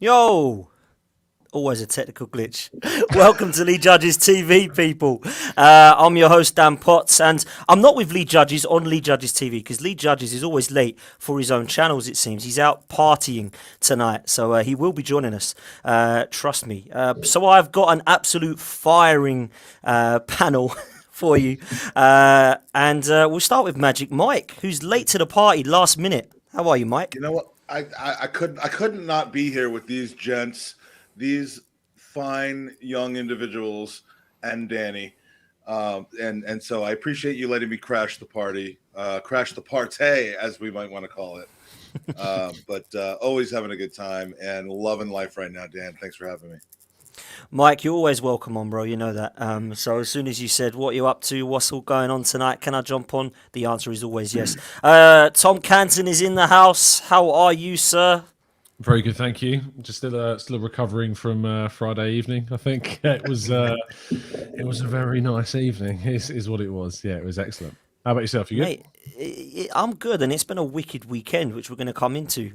Yo! Always a technical glitch. Welcome to Lee Judges TV, people. I'm your host, Dan Potts, and I'm not with Lee Judges on Lee Judges TV because Lee Judges is always late for his own channels, it seems. He's out partying tonight, so he will be joining us. Trust me. So I've got an absolute firing panel for you. And we'll start with Magic Mike, who's late to the party last minute. How are you, Mike? You know what? I couldn't not be here with these gents, these fine young individuals, and Danny, and so I appreciate you letting me crash the party, crash the partay, as we might want to call it. But always having a good time and loving life right now, Dan. Thanks for having me. Mike, you're always welcome on, bro. You know that. So as soon as you said what you're up to, what's all going on tonight, can I jump on? The answer is always yes. Tom Canton is in the house. How are you, sir? Very good, thank you. Just still recovering from Friday evening. I think it was a very nice evening. Is what it was. Yeah, it was excellent. How about yourself? You good? Mate, I'm good, and it's been a wicked weekend, which we're going to come into.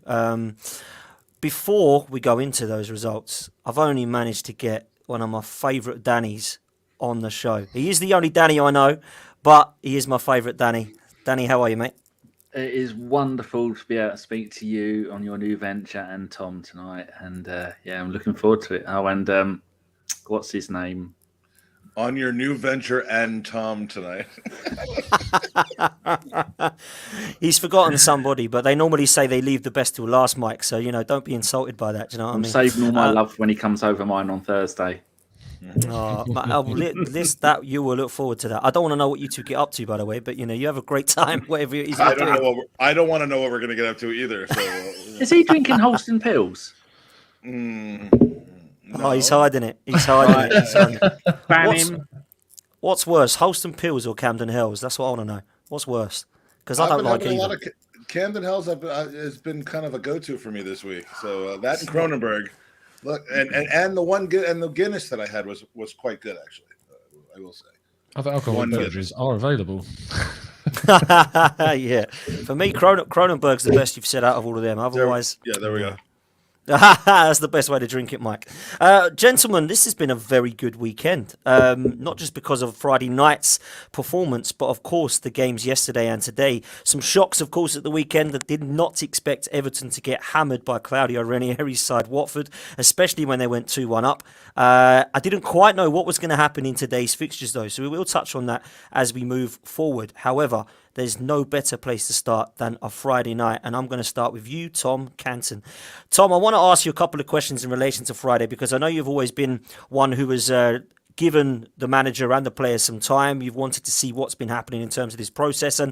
Before we go into those results, I've only managed to get one of my favourite Dannys on the show. He is the only Danny I know, but he is my favourite Danny. Danny, how are you, mate? It is wonderful to be able to speak to you on your new venture and Tom tonight. And yeah, I'm looking forward to it. Oh, and what's his name? On your new venture and Tom tonight. He's forgotten somebody, but they normally say they leave the best till last, Mike. So, don't be insulted by that. Do you know what I I'm mean? saving all my love when he comes over mine on Thursday. That you will look forward to that. I don't want to know what you two get up to, by the way, but you have a great time, whatever it is. I don't want to know what we're going to get up to either. So, Is he drinking Holston pills? No. Oh, he's hiding it. He's hiding it. Ban him. What's worse, Holston Pills or Camden Hells? That's what I want to know. What's worse? Because I don't like either. A lot of Camden Hells has been kind of a go-to for me this week. So that and Cronenberg. Look, and the Guinness that I had was quite good, actually. I will say. Other alcoholic beverages are available. Yeah, for me, Cronenberg's the best you've said out of all of them. Otherwise, there we go. That's the best way to drink it, Mike. Gentlemen, this has been a very good weekend. Not just because of Friday night's performance, but of course the games yesterday and today. Some shocks, of course, at the weekend that did not expect Everton to get hammered by Claudio Ranieri's side Watford, especially when they went 2-1 up. I didn't quite know what was going to happen in today's fixtures, though, so we will touch on that as we move forward. However, there's no better place to start than a Friday night. And I'm going to start with you, Tom Canton. Tom, I want to ask you a couple of questions in relation to Friday, because I know you've always been one who has given the manager and the players some time. You've wanted to see what's been happening in terms of this process. And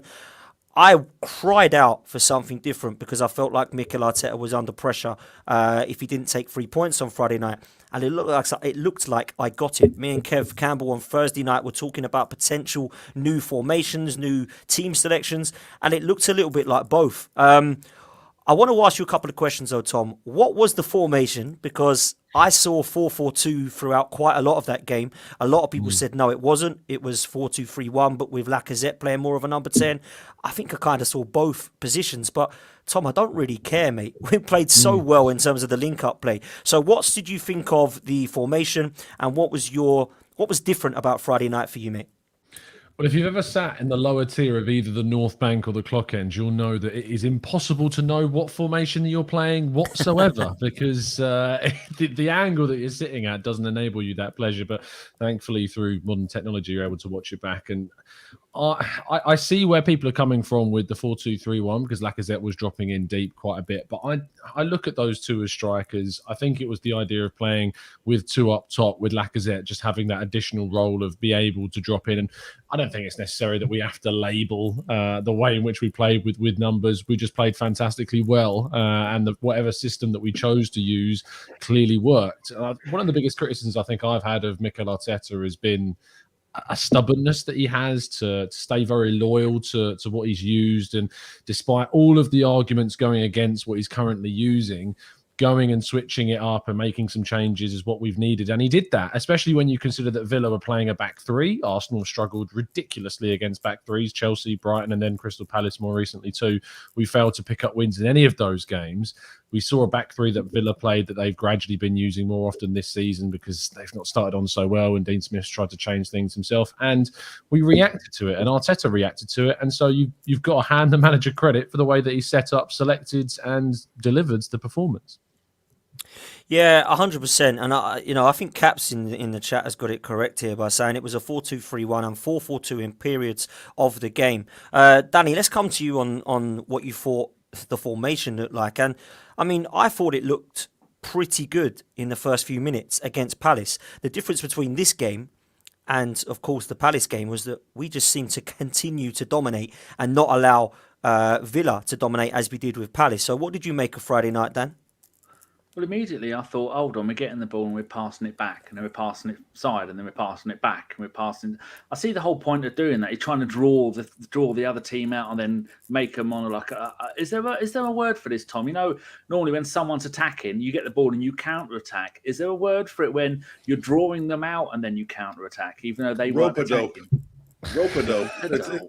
I cried out for something different because I felt like Mikel Arteta was under pressure if he didn't take 3 points on Friday night. And it looked like I got it. Me and Kev Campbell on Thursday night were talking about potential new formations, new team selections, and it looked a little bit like both. I want to ask you a couple of questions, though, Tom. What was the formation? Because I saw 4-4-2 throughout quite a lot of that game. A lot of people said, no, it wasn't. It was 4-2-3-1, but with Lacazette playing more of a number 10. I think I kind of saw both positions. But, Tom, I don't really care, mate. We played so well in terms of the link-up play. So what did you think of the formation, and what was different about Friday night for you, mate? Well, if you've ever sat in the lower tier of either the North Bank or the Clock End, you'll know that it is impossible to know what formation you're playing whatsoever because the angle that you're sitting at doesn't enable you that pleasure. But thankfully, through modern technology, you're able to watch it back. And I see where people are coming from with the 4-2-3-1 because Lacazette was dropping in deep quite a bit. But I look at those two as strikers. I think it was the idea of playing with two up top, with Lacazette just having that additional role of be able to drop in. And I don't think it's necessary that we have to label the way in which we played with numbers. We just played fantastically well, and whatever system that we chose to use clearly worked. One of the biggest criticisms I think I've had of Mikel Arteta has been a stubbornness that he has to stay very loyal to what he's used. And despite all of the arguments going against what he's currently using, going and switching it up and making some changes is what we've needed. And he did that, especially when you consider that Villa were playing a back three. Arsenal struggled ridiculously against back threes, Chelsea, Brighton, and then Crystal Palace more recently too. We failed to pick up wins in any of those games. We saw a back three that Villa played that they've gradually been using more often this season because they've not started on so well, and Dean Smith's tried to change things himself. And we reacted to it, and Arteta reacted to it. And so you've got to hand the manager credit for the way that he set up, selected, and delivered the performance. Yeah, 100%. And I think Caps in the chat has got it correct here by saying it was a 4-2-3-1 and 4-4-2 in periods of the game. Danny, let's come to you on what you thought the formation looked like. And I mean, I thought it looked pretty good in the first few minutes against Palace. The difference between this game and, of course, the Palace game was that we just seemed to continue to dominate and not allow Villa to dominate as we did with Palace. So what did you make of Friday night, Dan? Well, immediately I thought, hold on, we're getting the ball and we're passing it back, and then we're passing it side, and then we're passing it back, and we're passing. I see the whole point of doing that. You're trying to draw the other team out and then make them on like. Is there a word for this, Tom? You know, normally when someone's attacking, you get the ball and you counter attack. Is there a word for it when you're drawing them out and then you counter attack, even though they weren't attacking? Rope-a-dope.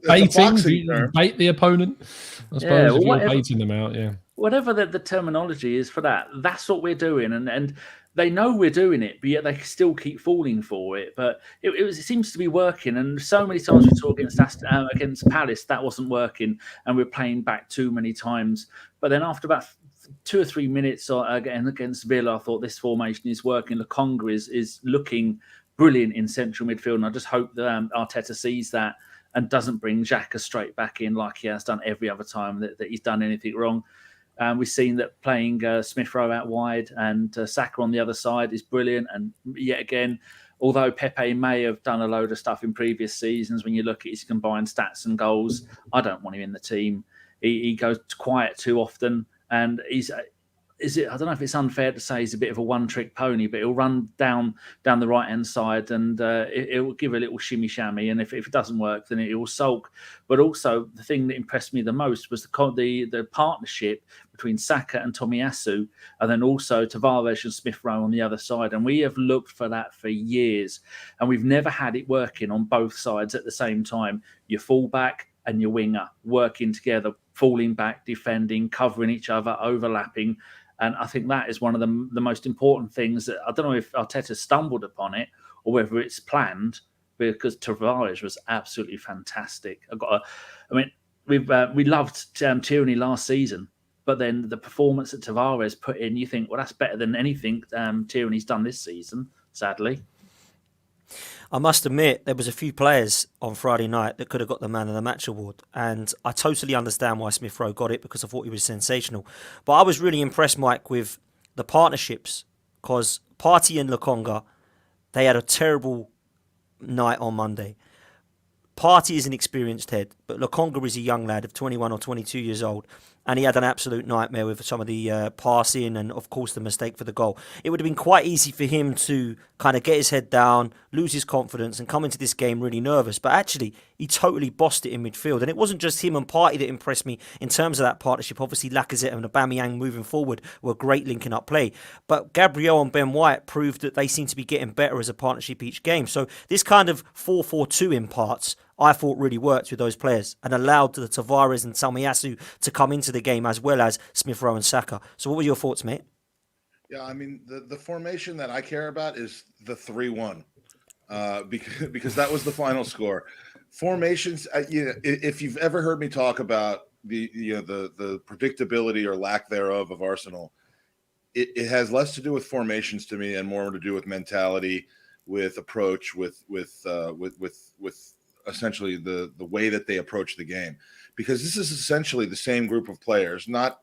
Baiting, bait the opponent. I suppose if you're whatever. baiting them out, yeah. Whatever the terminology is for that, that's what we're doing, and they know we're doing it, but yet they still keep falling for it. But it seems to be working, and so many times we saw against Palace that wasn't working, and we're playing back too many times. But then after about 2 or 3 minutes again against Villa, I thought this formation is working. Lokonga is looking brilliant in central midfield, and I just hope that Arteta sees that and doesn't bring Xhaka straight back in like he has done every other time that he's done anything wrong. We've seen that playing Smith Rowe out wide and Saka on the other side is brilliant. And yet again, although Pepe may have done a load of stuff in previous seasons, when you look at his combined stats and goals, I don't want him in the team. He goes quiet too often, and I don't know if it's unfair to say he's a bit of a one-trick pony, but he'll run down the right-hand side and it will give a little shimmy-shammy, and if it doesn't work, then it will sulk. But also, the thing that impressed me the most was the partnership between Saka and Tomiyasu, and then also Tavares and Smith Rowe on the other side. And we have looked for that for years, and we've never had it working on both sides at the same time. Your fullback and your winger working together, falling back, defending, covering each other, overlapping. And I think that is one of the most important things that I don't know if Arteta stumbled upon it or whether it's planned, because Tavares was absolutely fantastic. We loved Tierney last season, but then the performance that Tavares put in, you think, well, that's better than anything Tierney's done this season, sadly. I must admit, there was a few players on Friday night that could have got the Man of the Match award, and I totally understand why Smith Rowe got it, because I thought he was sensational. But I was really impressed, Mike, with the partnerships, because Partey and Lokonga, they had a terrible night on Monday. Partey is an experienced head, but Lokonga is a young lad of 21 or 22 years old, and he had an absolute nightmare with some of the passing and, of course, the mistake for the goal. It would have been quite easy for him to kind of get his head down, lose his confidence, and come into this game really nervous. But actually, he totally bossed it in midfield. And it wasn't just him and Partey that impressed me in terms of that partnership. Obviously, Lacazette and Aubameyang moving forward were great linking up play. But Gabriel and Ben White proved that they seem to be getting better as a partnership each game. So this kind of 4-4-2 in parts, I thought really worked with those players and allowed the Tavares and Tomiyasu to come into the game, as well as Smith Rowe and Saka. So what were your thoughts, mate? Yeah, I mean, the formation that I care about is the 3-1, because that was the final score. Formations, if you've ever heard me talk about the predictability or lack thereof of Arsenal, it has less to do with formations to me and more to do with mentality, with approach, with essentially the way that they approach the game, because this is essentially the same group of players, not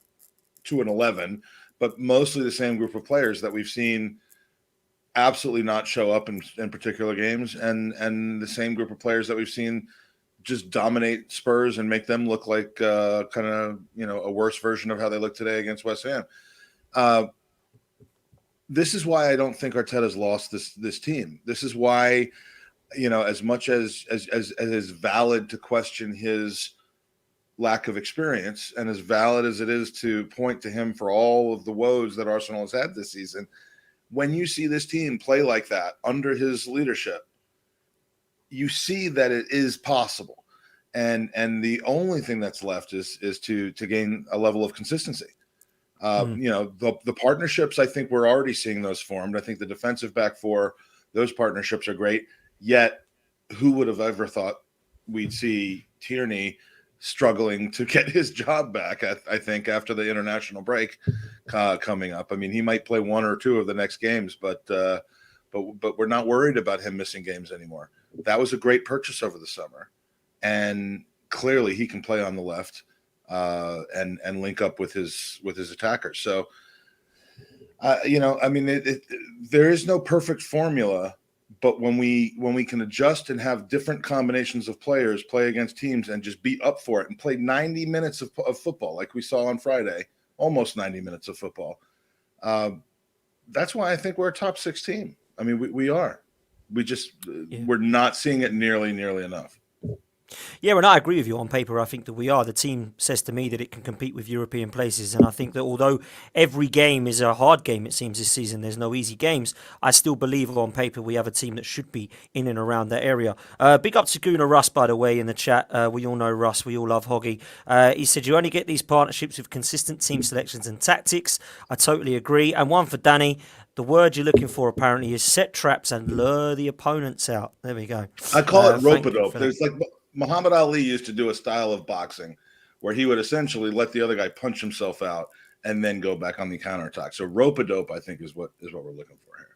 2 and 11, but mostly the same group of players that we've seen absolutely not show up in particular games, and the same group of players that we've seen just dominate Spurs and make them look like kind of a worse version of how they look today against West Ham. This is why I don't think Arteta's lost this team. This is why, as much as is valid to question his lack of experience, and as valid as it is to point to him for all of the woes that Arsenal has had this season, when you see this team play like that under his leadership, you see that it is possible. And the only thing that's left is to gain a level of consistency. The partnerships, I think we're already seeing those formed. I think the defensive back four, those partnerships are great. Yet, who would have ever thought we'd see Tierney struggling to get his job back? I think after the international break coming up. I mean, he might play one or two of the next games, but we're not worried about him missing games anymore. That was a great purchase over the summer, and clearly he can play on the left and link up with his attackers. So, there is no perfect formula, but when we can adjust and have different combinations of players play against teams and just be up for it and play 90 minutes of football like we saw on Friday, almost 90 minutes of football, that's why I think we're a top 6 team. I mean, we are. We're not seeing it nearly enough. Yeah, and I agree with you on paper. I think that we are. The team says to me that it can compete with European places. And I think that although every game is a hard game, it seems this season, there's no easy games, I still believe on paper we have a team that should be in and around that area. Big up to Guna Russ, by the way, in the chat. We all know Russ. We all love Hoggy. He said, you only get these partnerships with consistent team selections and tactics. I totally agree. And one for Danny. The word you're looking for apparently is set traps and lure the opponents out. There we go. I call it rope-a-dope. There's like Muhammad Ali used to do a style of boxing where he would essentially let the other guy punch himself out and then go back on the counterattack. So rope-a-dope, I think, is what we're looking for here.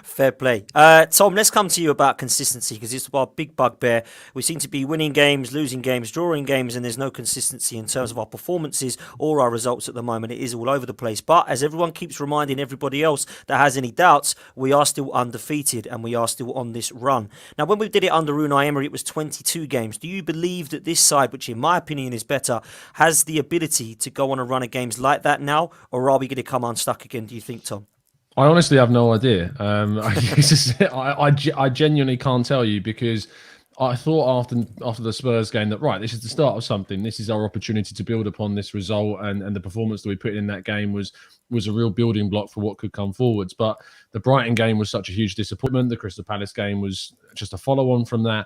Fair play. Tom, let's come to you about consistency, because it's our big bugbear. We seem to be winning games, losing games, drawing games, and there's no consistency in terms of our performances or our results at the moment. It is all over the place. But as everyone keeps reminding everybody else that has any doubts, we are still undefeated and we are still on this run. Now, when we did it under Unai Emery, it was 22 games. Do you believe that this side, which in my opinion is better, has the ability to go on a run of games like that now? Or are we going to come unstuck again, do you think, Tom? I honestly have no idea. I genuinely can't tell you, because I thought after the Spurs game that, right, this is the start of something. This is our opportunity to build upon this result, and the performance that we put in that game was a real building block for what could come forwards. But the Brighton game was such a huge disappointment. The Crystal Palace game was just a follow-on from that.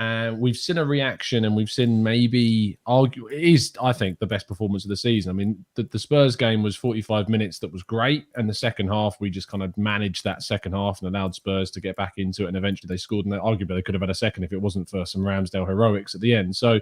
And we've seen a reaction, and we've seen maybe it is, I think, the best performance of the season. I mean, the Spurs game was 45 minutes that was great, and the second half we just kind of managed that second half and allowed Spurs to get back into it, and eventually they scored, and arguably they could have had a second if it wasn't for some Ramsdale heroics at the end. So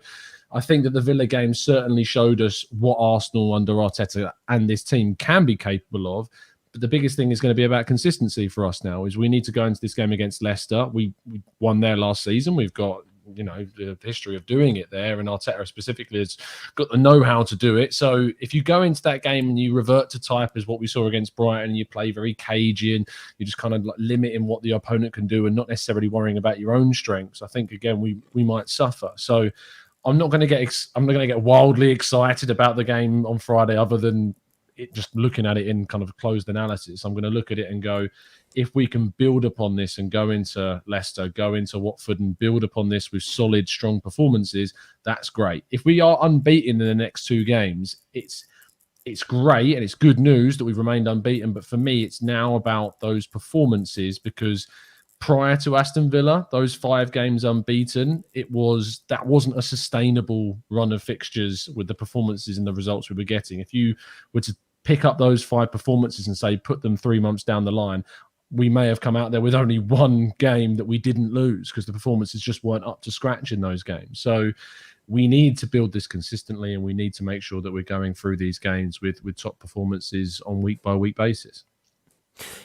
I think that the Villa game certainly showed us what Arsenal under Arteta and this team can be capable of. But the biggest thing is going to be about consistency for us now. Is we need to go into this game against Leicester. We won there last season. We've got the history of doing it there, and Arteta specifically has got the know-how to do it. So if you go into that game and you revert to type as what we saw against Brighton, you play very cagey and you're just kind of like limiting what the opponent can do and not necessarily worrying about your own strengths, I think again we might suffer. So I'm not going to get wildly excited about the game on Friday, other than just looking at it in kind of closed analysis. I'm going to look at it and go, if we can build upon this and go into Leicester, go into Watford and build upon this with solid, strong performances, that's great. If we are unbeaten in the next 2 games, it's great and it's good news that we've remained unbeaten. But for me, it's now about those performances, because prior to Aston Villa, those 5 games unbeaten, that wasn't a sustainable run of fixtures with the performances and the results we were getting. If you were to pick up those 5 performances and say put them 3 months down the line, we may have come out there with only 1 game that we didn't lose, because the performances just weren't up to scratch in those games. So we need to build this consistently, and we need to make sure that we're going through these games with top performances on week-by-week basis.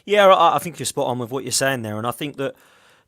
Yeah, I think you're spot on with what you're saying there. And I think that,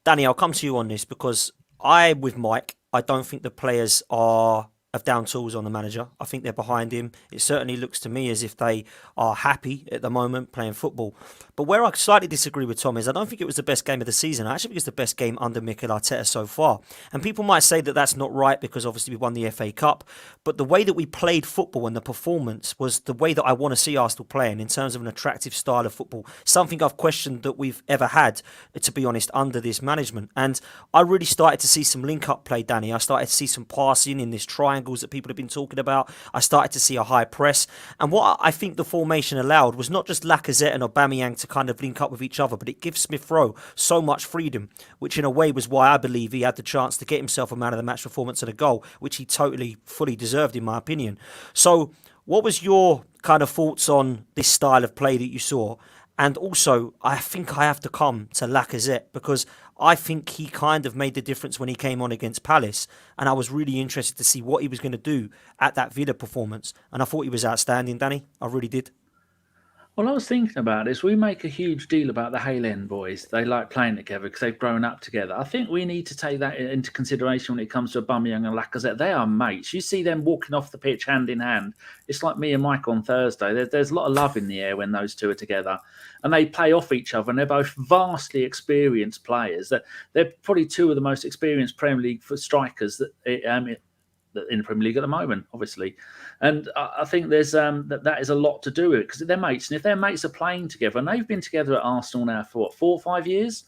Danny, I'll come to you on this, because with Mike, I don't think the players have down tools on the manager. I think they're behind him. It certainly looks to me as if they are happy at the moment playing football. But where I slightly disagree with Tom is I don't think it was the best game of the season. I actually think it's the best game under Mikel Arteta so far. And people might say that that's not right because obviously we won the FA Cup. But the way that we played football and the performance was the way that I want to see Arsenal playing in terms of an attractive style of football. Something I've questioned that we've ever had, to be honest, under this management. And I really started to see some link-up play, Danny. I started to see some passing in these triangles that people have been talking about. I started to see a high press. And what I think the formation allowed was not just Lacazette and Aubameyang to kind of link up with each other, but it gives Smith Rowe so much freedom, which in a way was why I believe he had the chance to get himself a man of the match performance and a goal, which he totally, fully deserved in my opinion. So what was your kind of thoughts on this style of play that you saw? And also, I think I have to come to Lacazette because I think he kind of made the difference when he came on against Palace. And I was really interested to see what he was going to do at that Villa performance. And I thought he was outstanding, Danny. I really did. Well, I was thinking about this. We make a huge deal about the Hale End boys. They like playing together because they've grown up together. I think we need to take that into consideration when it comes to Aubameyang and Lacazette. They are mates. You see them walking off the pitch hand in hand. It's like me and Mike on Thursday. There's a lot of love in the air when those two are together. And they play off each other, and they're both vastly experienced players. They're probably two of the most experienced Premier League strikers that in the Premier League at the moment, obviously. And I think there's that is a lot to do with it because they're mates. And if their mates are playing together, and they've been together at Arsenal now for, what, 4 or 5 years?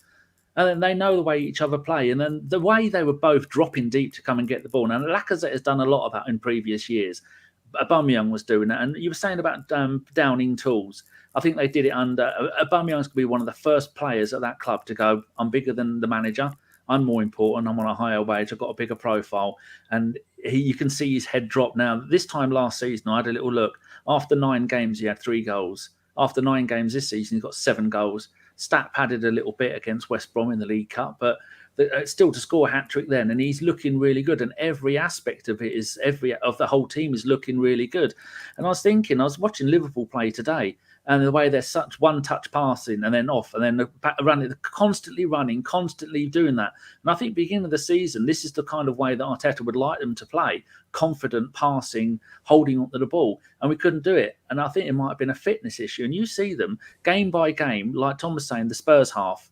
And then they know the way each other play. And then the way they were both dropping deep to come and get the ball. And Lacazette has done a lot of that in previous years. Aubameyang was doing that. And you were saying about downing tools. I think they did it under... Aubameyang's going to be one of the first players at that club to go, I'm bigger than the manager. I'm more important. I'm on a higher wage. I've got a bigger profile. And you can see his head drop now. This time last season, I had a little look. After 9 games, he had 3 goals. After 9 games this season, he's got 7 goals. Stat padded a little bit against West Brom in the League Cup, but still to score a hat-trick then. And he's looking really good. And every aspect of it is, of the whole team is looking really good. And I was watching Liverpool play today. And the way they're such one-touch passing and then off and then constantly running, constantly doing that. And I think beginning of the season, this is the kind of way that Arteta would like them to play. Confident passing, holding onto the ball. And we couldn't do it. And I think it might have been a fitness issue. And you see them game by game, like Tom was saying, the Spurs half.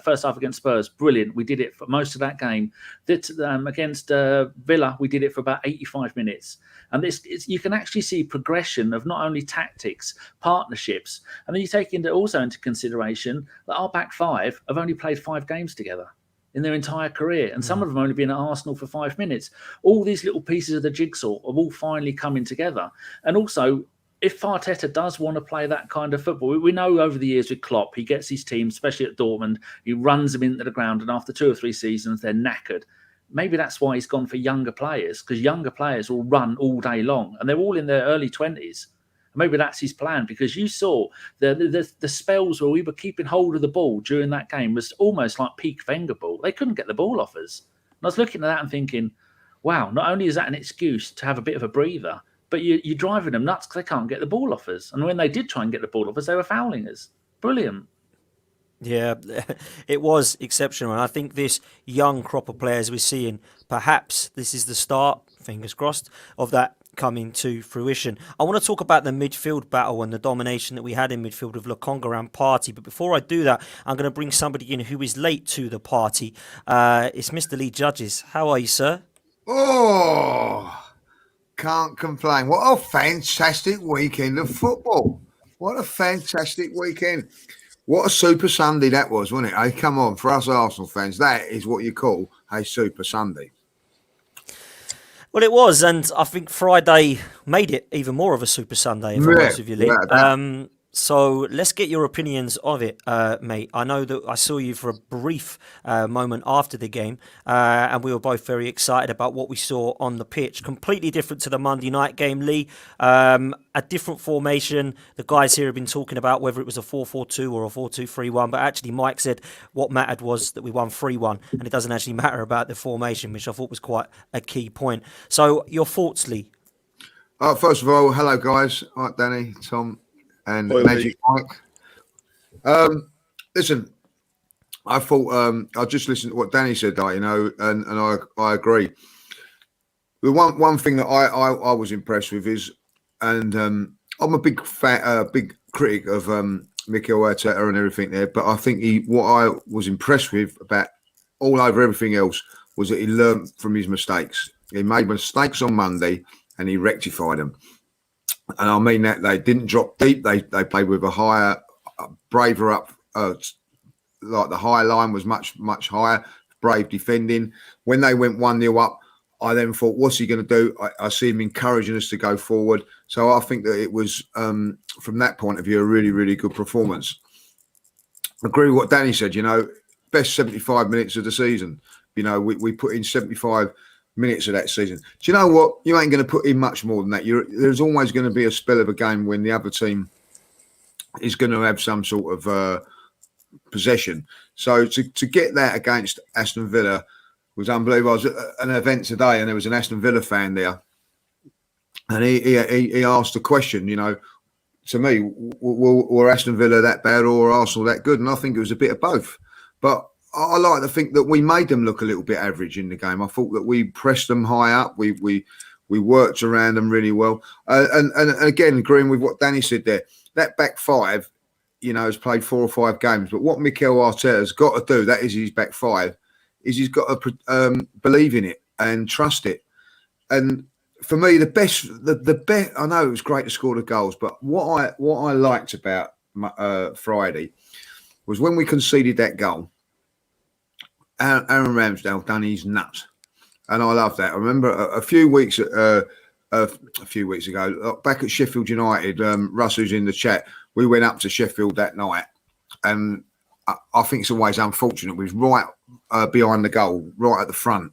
First half against Spurs, brilliant. We did it for most of that game. Against Villa, we did it for about 85 minutes. And you can actually see progression of not only tactics, partnerships, and then you take also into consideration that our back 5 have only played 5 games together in their entire career. And some of them have only been at Arsenal for 5 minutes. All these little pieces of the jigsaw are all finally coming together. And also, if Arteta does want to play that kind of football, we know over the years with Klopp, he gets his team, especially at Dortmund, he runs them into the ground, and after 2 or 3 seasons, they're knackered. Maybe that's why he's gone for younger players, because younger players will run all day long, and they're all in their early 20s. Maybe that's his plan, because you saw the spells where we were keeping hold of the ball during that game was almost like peak Wenger ball. They couldn't get the ball off us. And I was looking at that and thinking, wow, not only is that an excuse to have a bit of a breather, but you're driving them nuts because they can't get the ball off us. And when they did try and get the ball off us, they were fouling us. Brilliant. Yeah, it was exceptional. And I think this young crop of players we're seeing, perhaps this is the start, fingers crossed, of that coming to fruition. I want to talk about the midfield battle and the domination that we had in midfield with Lokonga and Partey. But before I do that, I'm going to bring somebody in who is late to the party. It's Mr. Lee Judges. How are you, sir? Oh, can't complain. What a fantastic weekend of football. What a fantastic weekend. What a Super Sunday that was, wasn't it? Hey, come on, for us Arsenal fans, that is what you call a Super Sunday. Well, it was, and I think Friday made it even more of a Super Sunday, if I'm honest with you, Lee. So let's get your opinions of it, mate. I know that I saw you for a brief moment after the game, and we were both very excited about what we saw on the pitch. Completely different to the Monday night game, Lee. A different formation. The guys here have been talking about whether it was a 4-4-2 or a 4-2-3-1, but actually Mike said what mattered was that we won 3-1, and it doesn't actually matter about the formation, which I thought was quite a key point. So your thoughts, Lee? First of all, hello, guys. All right, Danny, Tom, and Magic Mike. Listen, I thought I just listened to what Danny said, and I agree. The one thing that I was impressed with is, and I'm a big critic of Mikel Arteta and everything there. But I think what I was impressed with about all over everything else was that he learned from his mistakes. He made mistakes on Monday and he rectified them. And I mean that they didn't drop deep. They played with a higher, braver up. Like the high line was much higher. Brave defending. When they went 1-0 up, I then thought, what's he going to do? I see him encouraging us to go forward. So I think that it was, from that point of view, a really, really good performance. I agree with what Danny said, best 75 minutes of the season. We put in 75 minutes of that season. Do you know what? You ain't going to put in much more than that. There's always going to be a spell of a game when the other team is going to have some sort of possession. So to get that against Aston Villa was unbelievable. I was at an event today and there was an Aston Villa fan there. And he asked a question, to me, were Aston Villa that bad or Arsenal that good? And I think it was a bit of both. But I like to think that we made them look a little bit average in the game. I thought that we pressed them high up. We worked around them really well. And again, agreeing with what Danny said there, that back five, has played 4 or 5 games. But what Mikel Arteta has got to do, that is his back five, is he's got to believe in it and trust it. And for me, the best, I know it was great to score the goals, but what I liked about Friday was when we conceded that goal, Aaron Ramsdale done his nuts. And I love that. I remember a few weeks ago, back at Sheffield United, Russ, who's in the chat, we went up to Sheffield that night, and I think it's always unfortunate. We was right behind the goal, right at the front.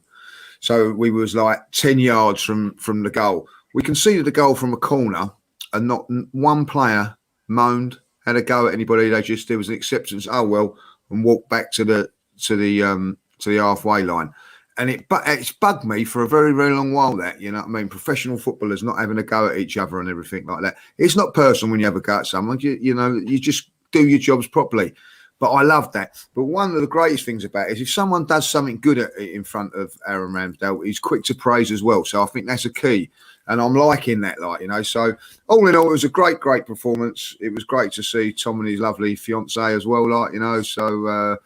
So we was like 10 yards from the goal. We conceded a goal from a corner, and not one player moaned, had a go at anybody. There was an acceptance. Oh well, and walked back to the halfway line. And it's bugged me for a very, very long while that, professional footballers not having a go at each other and everything like that. It's not personal when you have a go at someone. You just do your jobs properly. But I love that. But one of the greatest things about it is if someone does something good in front of Aaron Ramsdale, he's quick to praise as well. So I think that's a key. And I'm liking that, So all in all, it was a great, great performance. It was great to see Tom and his lovely fiancée as well, So,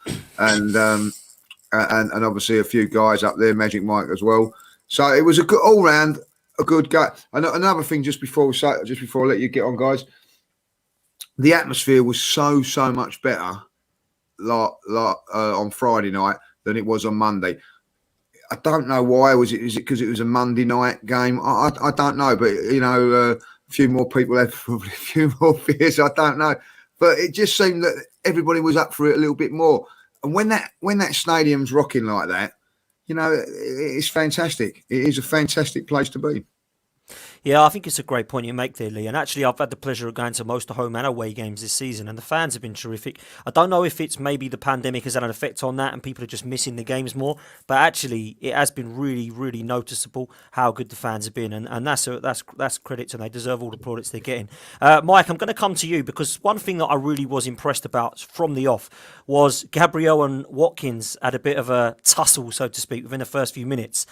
and obviously a few guys up there, Magic Mike as well. So it was a good all round, a good game. Another thing, just before I let you get on, guys, the atmosphere was so much better, on Friday night than it was on Monday. I don't know why. Is it because it was a Monday night game? I don't know, but a few more people had probably a few more beers. I don't know, but it just seemed that everybody was up for it a little bit more. And when that stadium's rocking like that, it's fantastic. It is a fantastic place to be. Yeah, I think it's a great point you make there, Lee. And actually, I've had the pleasure of going to most of home and away games this season, and the fans have been terrific. I don't know if it's maybe the pandemic has had an effect on that and people are just missing the games more, but actually, it has been really, really noticeable how good the fans have been, and that's credit to them. They deserve all the plaudits they're getting. Mike, I'm going to come to you because one thing that I really was impressed about from the off was Gabriel and Watkins had a bit of a tussle, so to speak, within the first few minutes.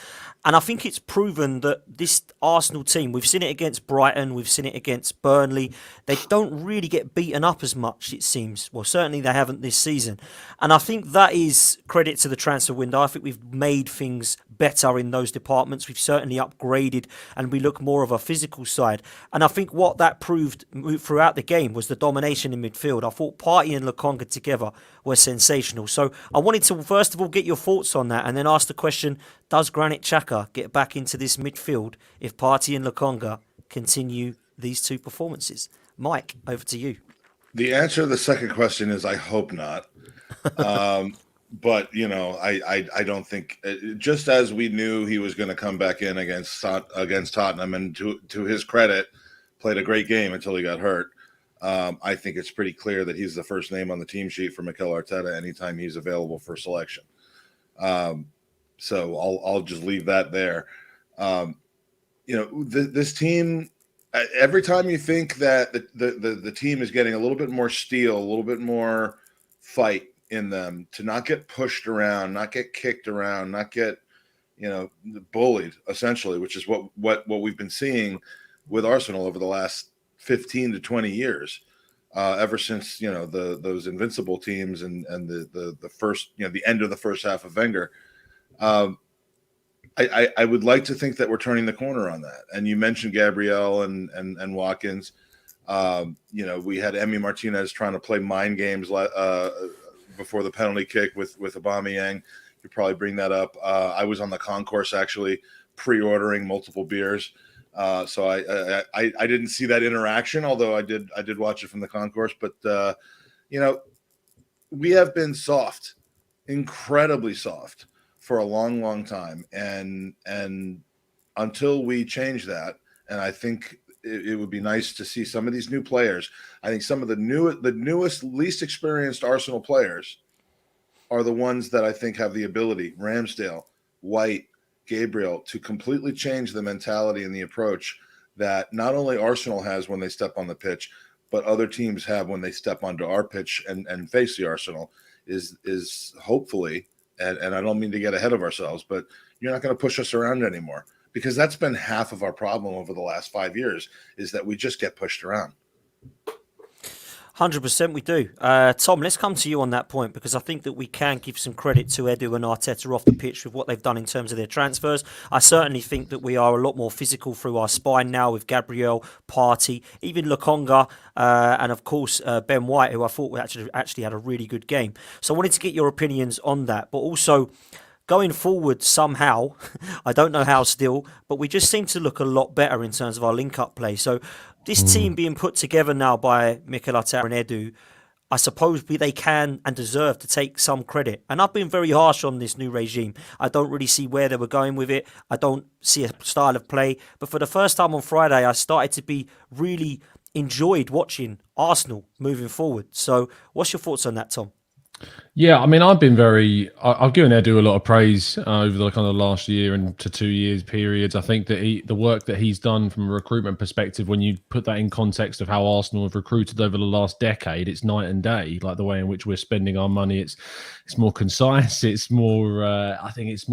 And I think it's proven that this Arsenal team, we've seen it against Brighton, we've seen it against Burnley, they don't really get beaten up as much, it seems. Well, certainly they haven't this season. And I think that is credit to the transfer window. I think we've made things better in those departments. We've certainly upgraded and we look more of a physical side. And I think what that proved throughout the game was the domination in midfield. I thought Partey and Lokonga together were sensational. So I wanted to first of all get your thoughts on that and then ask the question, does Granit Xhaka get back into this midfield if Partey and Lokonga continue these two performances? Mike, over to you. The answer to the second question is I hope not. But, I don't think, just as we knew he was going to come back in against Tottenham, and to his credit, played a great game until he got hurt. I think it's pretty clear that he's the first name on the team sheet for Mikel Arteta anytime he's available for selection. So I'll just leave that there. This team, every time you think that the team is getting a little bit more steel, a little bit more fight in them, to not get pushed around, not get kicked around, not get bullied, essentially, which is what we've been seeing with Arsenal over the last 15 to 20 years. ever since those invincible teams and the first the end of the first half of Wenger. I would like to think that we're turning the corner on that. And you mentioned Gabriel and Watkins. We had Emi Martinez trying to play mind games before the penalty kick with Aubameyang. You probably bring that up. I was on the concourse actually pre-ordering multiple beers. So I didn't see that interaction, although I did watch it from the concourse. But we have been soft, incredibly soft for a long, long time, and until we change that, and I think it would be nice to see some of these new players. I think some of the newest, least experienced Arsenal players are the ones that I think have the ability, Ramsdale, White, Gabriel, to completely change the mentality and the approach that not only Arsenal has when they step on the pitch, but other teams have when they step onto our pitch and face the Arsenal is hopefully, and I don't mean to get ahead of ourselves, but you're not going to push us around anymore, because that's been half of our problem over the last 5 years, is that we just get pushed around. 100% we do. Tom, let's come to you on that point, because I think that we can give some credit to Edu and Arteta off the pitch with what they've done in terms of their transfers. I certainly think that we are a lot more physical through our spine now with Gabriel, Partey, even Lokonga, and of course Ben White, who I thought actually had a really good game. So I wanted to get your opinions on that, but also going forward somehow, I don't know how still, but we just seem to look a lot better in terms of our link-up play. So this team being put together now by Mikel Arteta and Edu, I suppose they can and deserve to take some credit. And I've been very harsh on this new regime. I don't really see where they were going with it. I don't see a style of play. But for the first time on Friday, I started to be really enjoyed watching Arsenal moving forward. So what's your thoughts on that, Tom? Yeah, I mean, I've given Edu a lot of praise over the kind of last year and to 2 years periods. I think that the work that he's done from a recruitment perspective, when you put that in context of how Arsenal have recruited over the last decade, it's night and day. Like the way in which we're spending our money, it's more concise. It's more, I think it's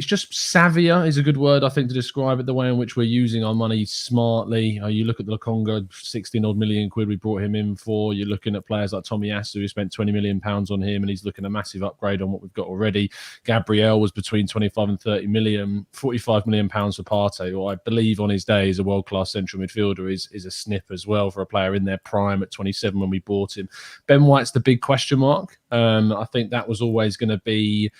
just savvier is a good word, I think, to describe it. The way in which we're using our money smartly. You look at the Lokonga, 16 odd million quid we brought him in for. You're looking at players like Tomiyasu, who spent £20 million on him, and he's looking a massive upgrade on what we've got already. Gabriel was between 25 and 30 million, £45 million for Partey, who I believe on his day is a world-class central midfielder, is a snip as well for a player in their prime at 27 when we bought him. Ben White's the big question mark. I think that was always going to be,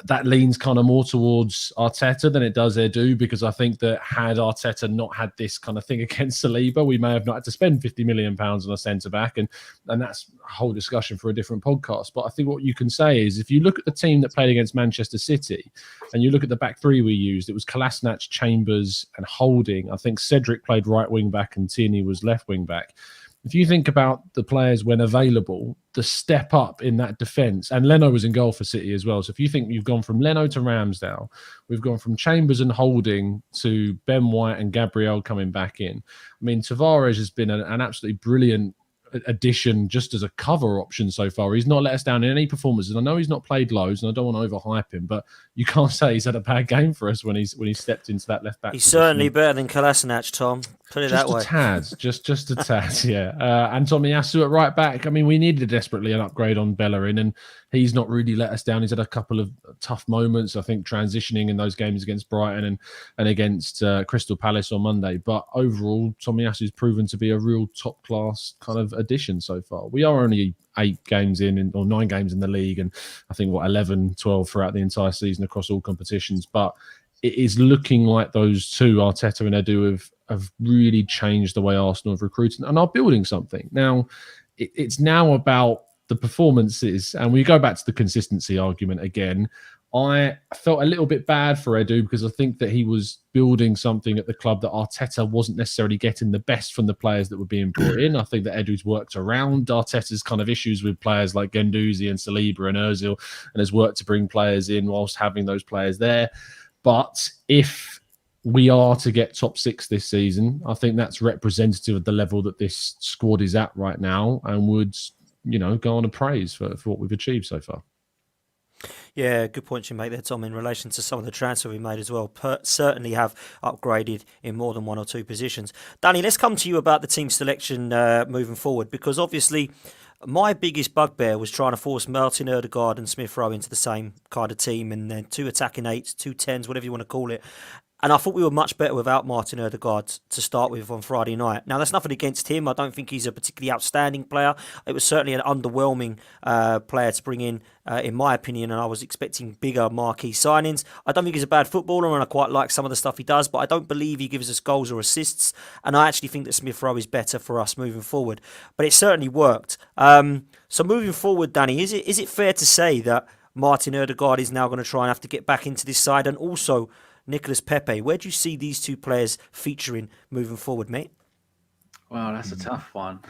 that leans kind of more towards Arteta than it does Edu, because I think that had Arteta not had this kind of thing against Saliba, we may have not had to spend £50 million on a centre-back, and that's a whole discussion for a different podcast. But I think what you can say is, if you look at the team that played against Manchester City, and you look at the back three we used, it was Kolasinac, Chambers and Holding. I think Cedric played right wing-back and Tierney was left wing-back. If you think about the players when available, the step up in that defence, and Leno was in goal for City as well. So if you think you've gone from Leno to Ramsdale, we've gone from Chambers and Holding to Ben White and Gabriel coming back in. I mean, Tavares has been an absolutely brilliant addition just as a cover option so far. He's not let us down in any performances. I know he's not played loads, and I don't want to overhype him, but you can't say he's had a bad game for us when he stepped into that left back. He's certainly better than Kolasinac, Tom. Put it that way. Just a tad, yeah. And Tomiyasu at right back. I mean, we needed desperately an upgrade on Bellerin, and he's not really let us down. He's had a couple of tough moments, I think, transitioning in those games against Brighton and against Crystal Palace on Monday. But overall, Tomiyasu's proven to be a real top-class kind of addition so far. We are only 8 games in, or 9 games in the league, and I think, 11, 12 throughout the entire season across all competitions. But it is looking like those two, Arteta and Edu, have really changed the way Arsenal have recruited and are building something. Now, it's now about the performances, and we go back to the consistency argument again. I felt a little bit bad for Edu, because I think that he was building something at the club that Arteta wasn't necessarily getting the best from the players that were being brought in. I think that Edu's worked around Arteta's kind of issues with players like Guendouzi and Saliba and Ozil, and has worked to bring players in whilst having those players there. But if we are to get top 6 this season, I think that's representative of the level that this squad is at right now, and would, go on a praise for what we've achieved so far. Yeah, good point you make there, Tom, in relation to some of the transfer we made as well. Certainly have upgraded in more than one or two positions. Danny, let's come to you about the team selection moving forward, because obviously my biggest bugbear was trying to force Martin Ødegaard and Smith Rowe into the same kind of team, and then two attacking eights, two tens, whatever you want to call it. And I thought we were much better without Martin Ødegaard to start with on Friday night. Now, that's nothing against him. I don't think he's a particularly outstanding player. It was certainly an underwhelming player to bring in my opinion, and I was expecting bigger marquee signings. I don't think he's a bad footballer, and I quite like some of the stuff he does, but I don't believe he gives us goals or assists, and I actually think that Smith Rowe is better for us moving forward. But it certainly worked. So moving forward, Danny, is it fair to say that Martin Ødegaard is now going to try and have to get back into this side, and also Nicolas Pepe? Where do you see these two players featuring moving forward, mate? Wow, that's a tough one.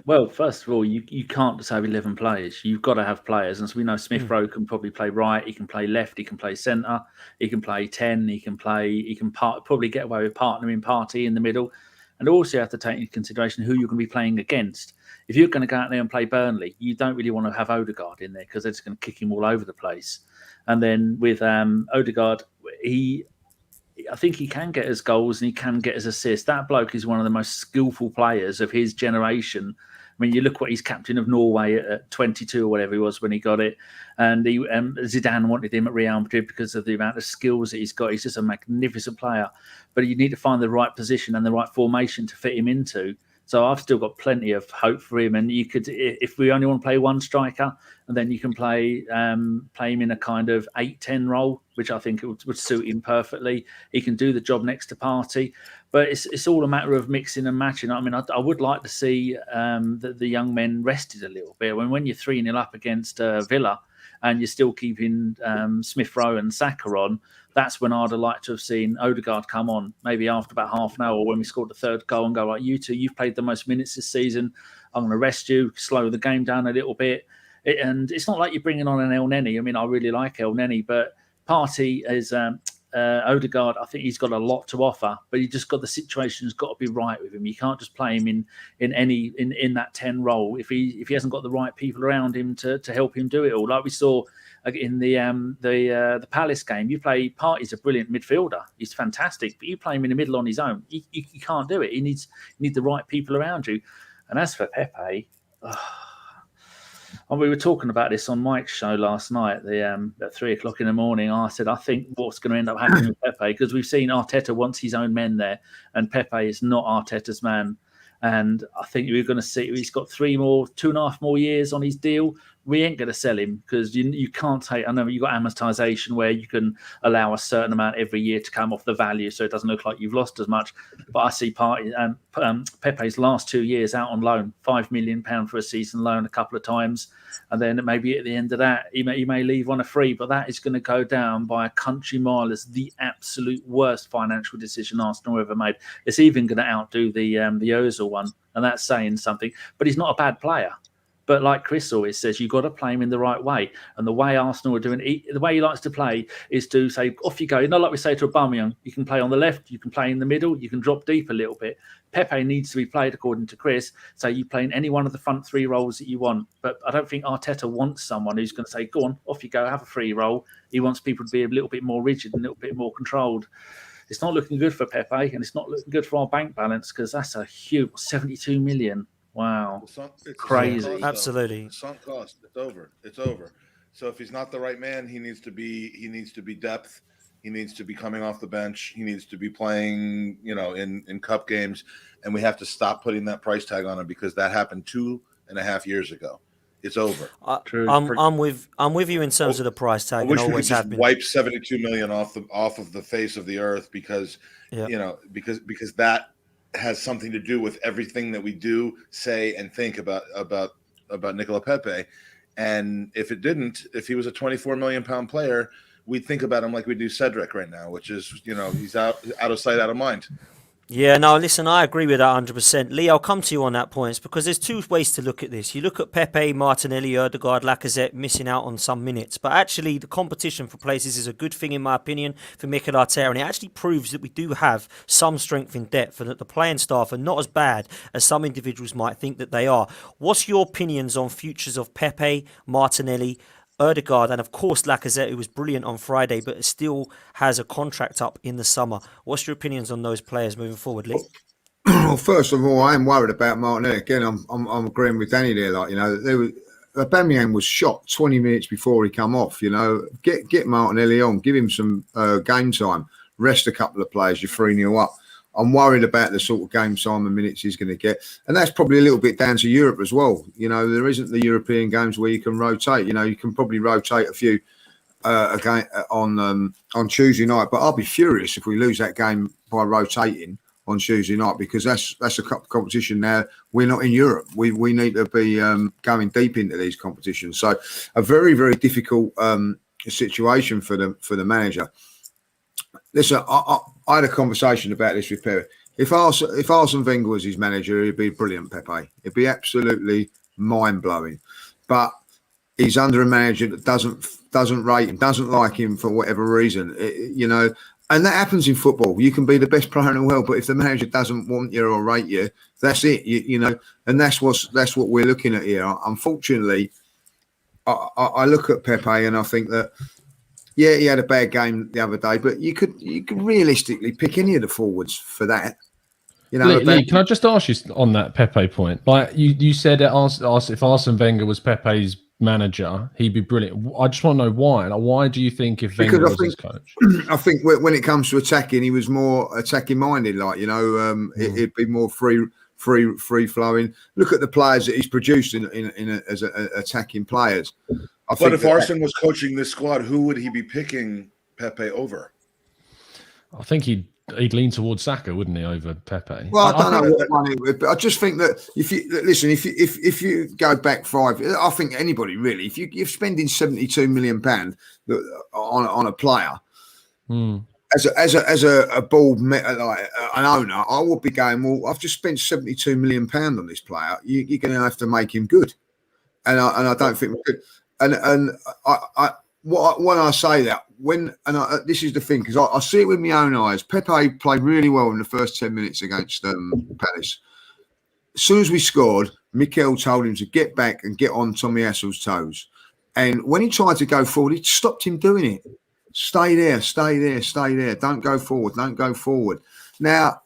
Well, first of all, you can't just have 11 players. You've got to have players. And so we know Smith Rowe can probably play right. He can play left. He can play centre. He can play 10. He can probably get away with partnering Party in the middle. And also you have to take into consideration who you're going to be playing against. If you're going to go out there and play Burnley, you don't really want to have Ødegaard in there because they're just going to kick him all over the place. And then with Ødegaard, I think he can get his goals and he can get his assists. That bloke is one of the most skillful players of his generation. I mean, you look what he's captain of Norway at 22 or whatever he was when he got it. And Zidane wanted him at Real Madrid because of the amount of skills that he's got. He's just a magnificent player. But you need to find the right position and the right formation to fit him into. So I've still got plenty of hope for him. And you could, if we only want to play one striker, and then you can play him in a kind of 8-10 role, which I think would suit him perfectly. He can do the job next to Party. But it's all a matter of mixing and matching. I mean, I would like to see the young men rested a little bit. When you're 3-0 up against Villa and you're still keeping Smith Rowe and Saka on, that's when I'd have liked to have seen Ødegaard come on, maybe after about half an hour when we scored the third goal and go, like, you two, you've played the most minutes this season. I'm going to rest you, slow the game down a little bit. And it's not like you're bringing on an El Neni. I mean, I really like El Neni, but Party is Ødegaard. I think he's got a lot to offer, but he just got the situation's got to be right with him. You can't just play him in that 10 role if he hasn't got the right people around him to help him do it all. Like we saw in the Palace game, you play Party's a brilliant midfielder. He's fantastic, but you play him in the middle on his own. You can't do it. You need the right people around you. And as for Pepe, and we were talking about this on Mike's show last night, at 3 o'clock in the morning. I said, I think what's going to end up happening with Pepe, because we've seen Arteta wants his own men there, and Pepe is not Arteta's man. And I think we're going to see he's got 2.5 more years on his deal. We ain't going to sell him because you can't take. I know you've got amortization where you can allow a certain amount every year to come off the value, so it doesn't look like you've lost as much. But I see Pepe's last 2 years out on loan, £5 million for a season loan a couple of times, and then maybe at the end of that he may leave on a free. But that is going to go down by a country mile as the absolute worst financial decision Arsenal ever made. It's even going to outdo the Ozil one, and that's saying something. But he's not a bad player. But like Chris always says, you've got to play him in the right way. And the way Arsenal are doing it, the way he likes to play is to say, off you go. You know, like we say to Aubameyang, you can play on the left, you can play in the middle, you can drop deep a little bit. Pepe needs to be played according to Chris. So you play in any one of the front three roles that you want. But I don't think Arteta wants someone who's going to say, go on, off you go, have a free role. He wants people to be a little bit more rigid and a little bit more controlled. It's not looking good for Pepe, and it's not looking good for our bank balance because that's a huge 72 million. Wow, it's crazy! Absolutely, sunk cost. It's over. So if he's not the right man, he needs to be depth. He needs to be coming off the bench. He needs to be playing, in cup games, and we have to stop putting that price tag on him because that happened 2.5 years ago. It's over. I'm with you in terms of the price tag. I wish we could just wipe 72 million off of the face of the earth because because that has something to do with everything that we do, say, and think about Nicolas Pepe. And if it didn't, if he was a 24 million pound player, we'd think about him like we do Cedric right now, which is, he's out of sight, out of mind. Yeah, no, listen, I agree with that 100%. Lee, I'll come to you on that point because there's two ways to look at this. You look at Pepe, Martinelli, Ødegaard, Lacazette missing out on some minutes, but actually the competition for places is a good thing in my opinion for Mikel Arteta, and it actually proves that we do have some strength in depth and that the playing staff are not as bad as some individuals might think that they are. What's your opinions on futures of Pepe, Martinelli, Ødegaard, and of course Lacazette, who was brilliant on Friday, but still has a contract up in the summer. What's your opinions on those players moving forward, Lee? Well, first of all, I am worried about Martinelli. Again, I'm agreeing with Danny there. Like, Aubameyang was shot 20 minutes before he come off. Get Martinelli on, give him some game time, rest a couple of players. You're 3-0 up. I'm worried about the sort of game time and minutes he's going to get, and that's probably a little bit down to Europe as well. There isn't the European games where you can rotate. You can probably rotate a few again on Tuesday night, but I'll be furious if we lose that game by rotating on Tuesday night, because that's a competition now. We're not in Europe. We need to be going deep into these competitions. So a very, very difficult situation for the manager. Listen, I had a conversation about this with Pepe. If Arsene Wenger was his manager, he'd be brilliant, Pepe. It'd be absolutely mind-blowing. But he's under a manager that doesn't rate him, doesn't like him for whatever reason. And that happens in football. You can be the best player in the world, but if the manager doesn't want you or rate you, that's it. And that's what we're looking at here. Unfortunately, I look at Pepe and I think that, yeah, he had a bad game the other day, but you could realistically pick any of the forwards for that. Lee, can I just ask you on that Pepe point? Like you said, if Arsene Wenger was Pepe's manager, he'd be brilliant. I just want to know why. Like, why do you think if Wenger was his coach? I think when it comes to attacking, he was more attacking minded. It'd be more free flowing. Look at the players that he's produced as attacking players. But if Arsene was coaching this squad, who would he be picking Pepe over? I think he'd lean towards Saka, wouldn't he, over Pepe? Well, I don't know what money would, but I just think that if you go back 5, I think anybody really, if you're spending £72 million on a player, as a board, like an owner, I would be going, well, I've just spent £72 million on this player. You're going to have to make him good, and I don't think we could. And when I say that, this is the thing, because I see it with my own eyes. Pepe played really well in the first 10 minutes against Palace. As soon as we scored, Mikel told him to get back and get on Tommy Hassel's toes. And when he tried to go forward, he stopped him doing it. Stay there, stay there, stay there. Don't go forward, don't go forward. Now,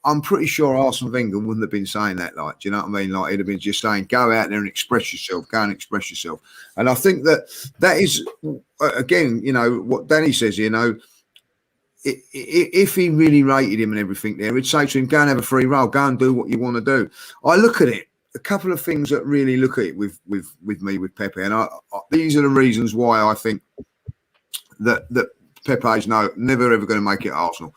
I'm pretty sure Arsene Wenger wouldn't have been saying that, do you know what I mean? Like, he'd have been just saying, go out there and express yourself, go and express yourself. And I think that is, again, what Danny says, if he really rated him and everything there, he'd say to him, go and have a free roll, go and do what you want to do. I look at it, a couple of things that really look at it with me, with Pepe, and these are the reasons why I think that Pepe's never ever going to make it at Arsenal.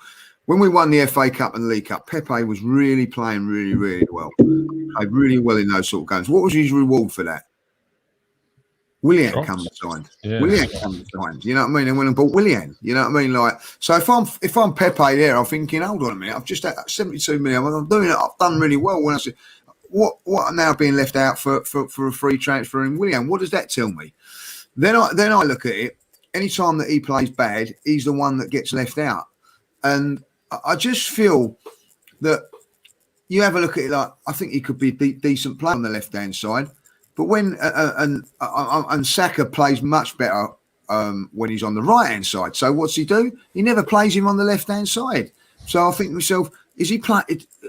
When we won the FA Cup and League Cup, Pepe was really playing really, really well. Played really well in those sort of games. What was his reward for that? Willian come and signed. Yeah. Willian come and signed. You know what I mean? And went and bought Willian. You know what I mean? Like, so if I'm Pepe there, I'm thinking, hold on a minute, I've just had 72 million. I'm doing it. I've done really well. When I said, what are now being left out for a free transfer in Willian? What does that tell me? Then I look at it. Anytime that he plays bad, he's the one that gets left out. And I just feel that you have a look at it, like, I think he could be a decent player on the left-hand side. But when and Saka plays much better when he's on the right-hand side. So what's he do? He never plays him on the left-hand side. So I think to myself, is he playing?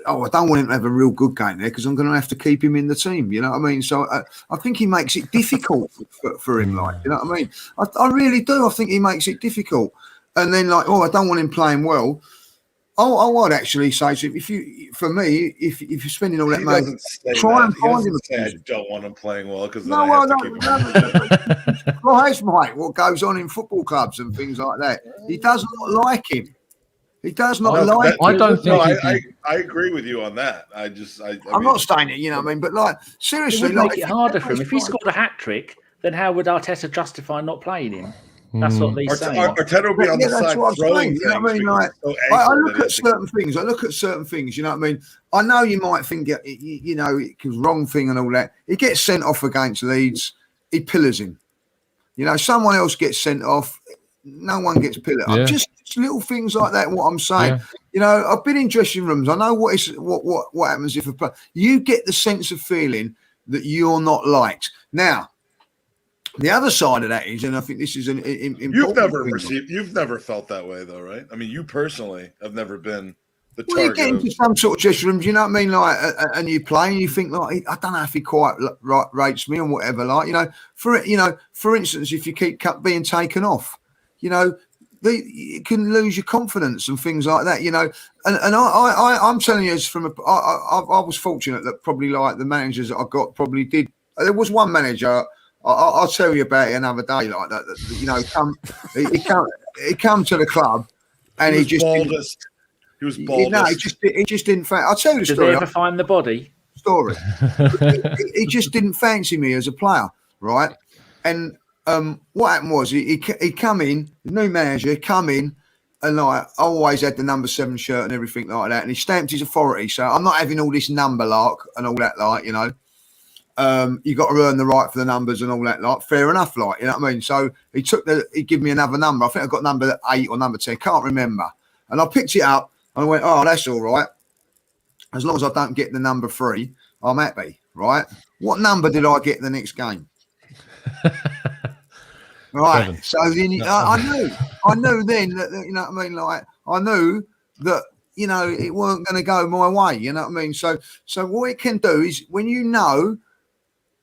I don't want him to have a real good game there, because I'm going to have to keep him in the team. You know what I mean? So I think he makes it difficult for him. Like, you know what I mean? I really do. I think he makes it difficult. And then, like, I don't want him playing well. I would actually say to him, if you're spending all that money, try and find him. I don't want him playing well, because no, mate, what goes on in football clubs and things like that. He does not like him. He does not like him. I don't think. I agree with you on that. I'm not saying it, you know what I mean? But, like, seriously, it would make it harder for him. If he scored a hat trick, then how would Arteta justify not playing him? That's what they say. Arteta will be on the side throwing things. You know what I mean? Like, I look at certain things. You know what I mean? I know you might think, because wrong thing and all that. He gets sent off against Leeds. He pillars him. Someone else gets sent off. No one gets pillared. Yeah. Just little things like that. What I'm saying. Yeah. I've been in dressing rooms. I know what happens if a player. You get the sense of feeling that you're not liked. Now, The other side of that is, and I think this is an important You've never felt that way, though, right? I mean, you personally have never been the well, you target. get into some sort of dressing room, do you know what I mean? Like, and you play, and you think, like, I don't know if he quite rates me and whatever. Like, for instance, if you keep being taken off, you can lose your confidence and things like that. And I'm telling you, I was fortunate that probably like the managers that I got probably did. There was one manager. I'll tell you about it another day. Like that, he come to the club, and he just baldest. He was baldest. No, he just didn't. I'll tell you the story. Did they ever find the body? Story. he just didn't fancy me as a player, right? And what happened was he come in, the new manager come in, and like always had the number 7 shirt and everything like that, and he stamped his authority. So I'm not having all this number lark and all that, like, you got to earn the right for the numbers and all that, like, fair enough, like, you know what I mean? So he gave me another number. I think I got number 8 or number 10, can't remember. And I picked it up and I went, oh, that's all right. As long as I don't get the number 3, I'm happy, right? What number did I get the next game? Right. 7. So then I knew then that, you know what I mean? Like, I knew that, it weren't going to go my way, you know what I mean? So what it can do is when you know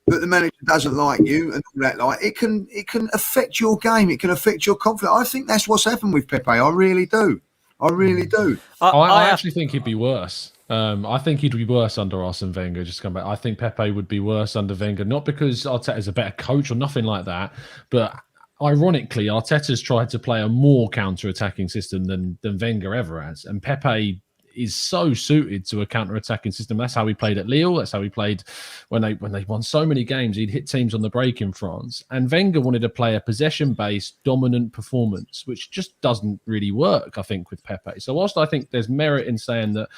that the manager doesn't like you and all that, like, it can affect your game. It can affect your confidence. I think that's what's happened with Pepe. I really do. I actually think he'd be worse. I think he'd be worse under Arsene Wenger. Just come back. I think Pepe would be worse under Wenger, not because Arteta's a better coach or nothing like that, but ironically, Arteta's tried to play a more counter-attacking system than Wenger ever has, and Pepe is so suited to a counter-attacking system. That's how he played at Lille. That's how he played when they won so many games. He'd hit teams on the break in France. And Wenger wanted to play a possession-based, dominant performance, which just doesn't really work, I think, with Pepe. So whilst I think there's merit in saying that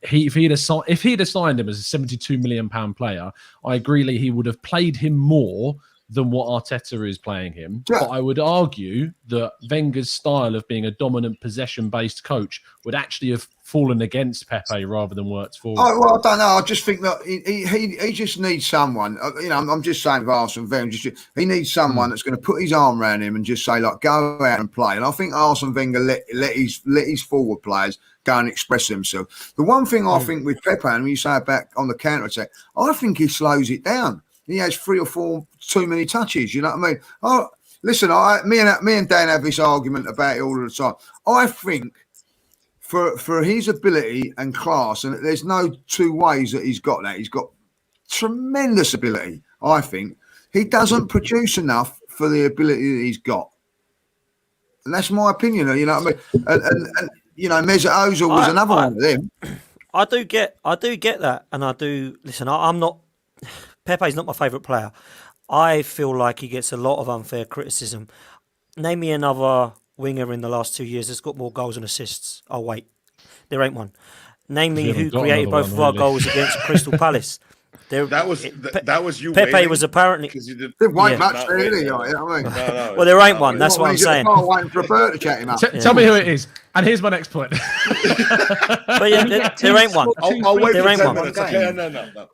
if he'd assigned him as a £72 million player, I agree he would have played him more than what Arteta is playing him. Yeah. But I would argue that Wenger's style of being a dominant possession-based coach would actually have fallen against Pepe rather than worked for him. Oh, well, I don't know. I just think that he just needs someone. I'm just saying for Arsene Wenger, he needs someone that's going to put his arm around him and just say, like, go out and play. And I think Arsene Wenger let his forward players go and express themselves. The one thing I think with Pepe, and when you say about on the counter-attack, I think he slows it down. He has 3 or 4 too many touches. You know what I mean? Oh, listen, me and Dan have this argument about it all the time. I think for his ability and class, and there's no 2 ways that he's got that. He's got tremendous ability. I think he doesn't produce enough for the ability that he's got, and that's my opinion. You know what I mean? And Mesut Ozil was another one of them. I do get that, and I do listen. I'm not. Pepe's not my favourite player. I feel like he gets a lot of unfair criticism. Name me another winger in the last 2 years that's got more goals and assists. Oh, wait. There ain't one. Name me who created both of our goals against Crystal Palace. That was you. Pepe was apparently. There ain't much really. No. Well, there ain't one. That's what I'm saying. Waiting for a bird to chat him up. Tell me who it is. And here's my next point. But yeah, there ain't one. I'll wait there for ain't 10 one. minutes. Okay, no.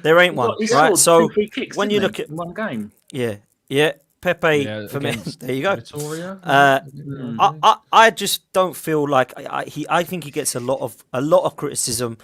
There ain't one, right? So when you look at one game, yeah, Pepe for me. There you go. I just don't feel like I think he gets a lot of criticism.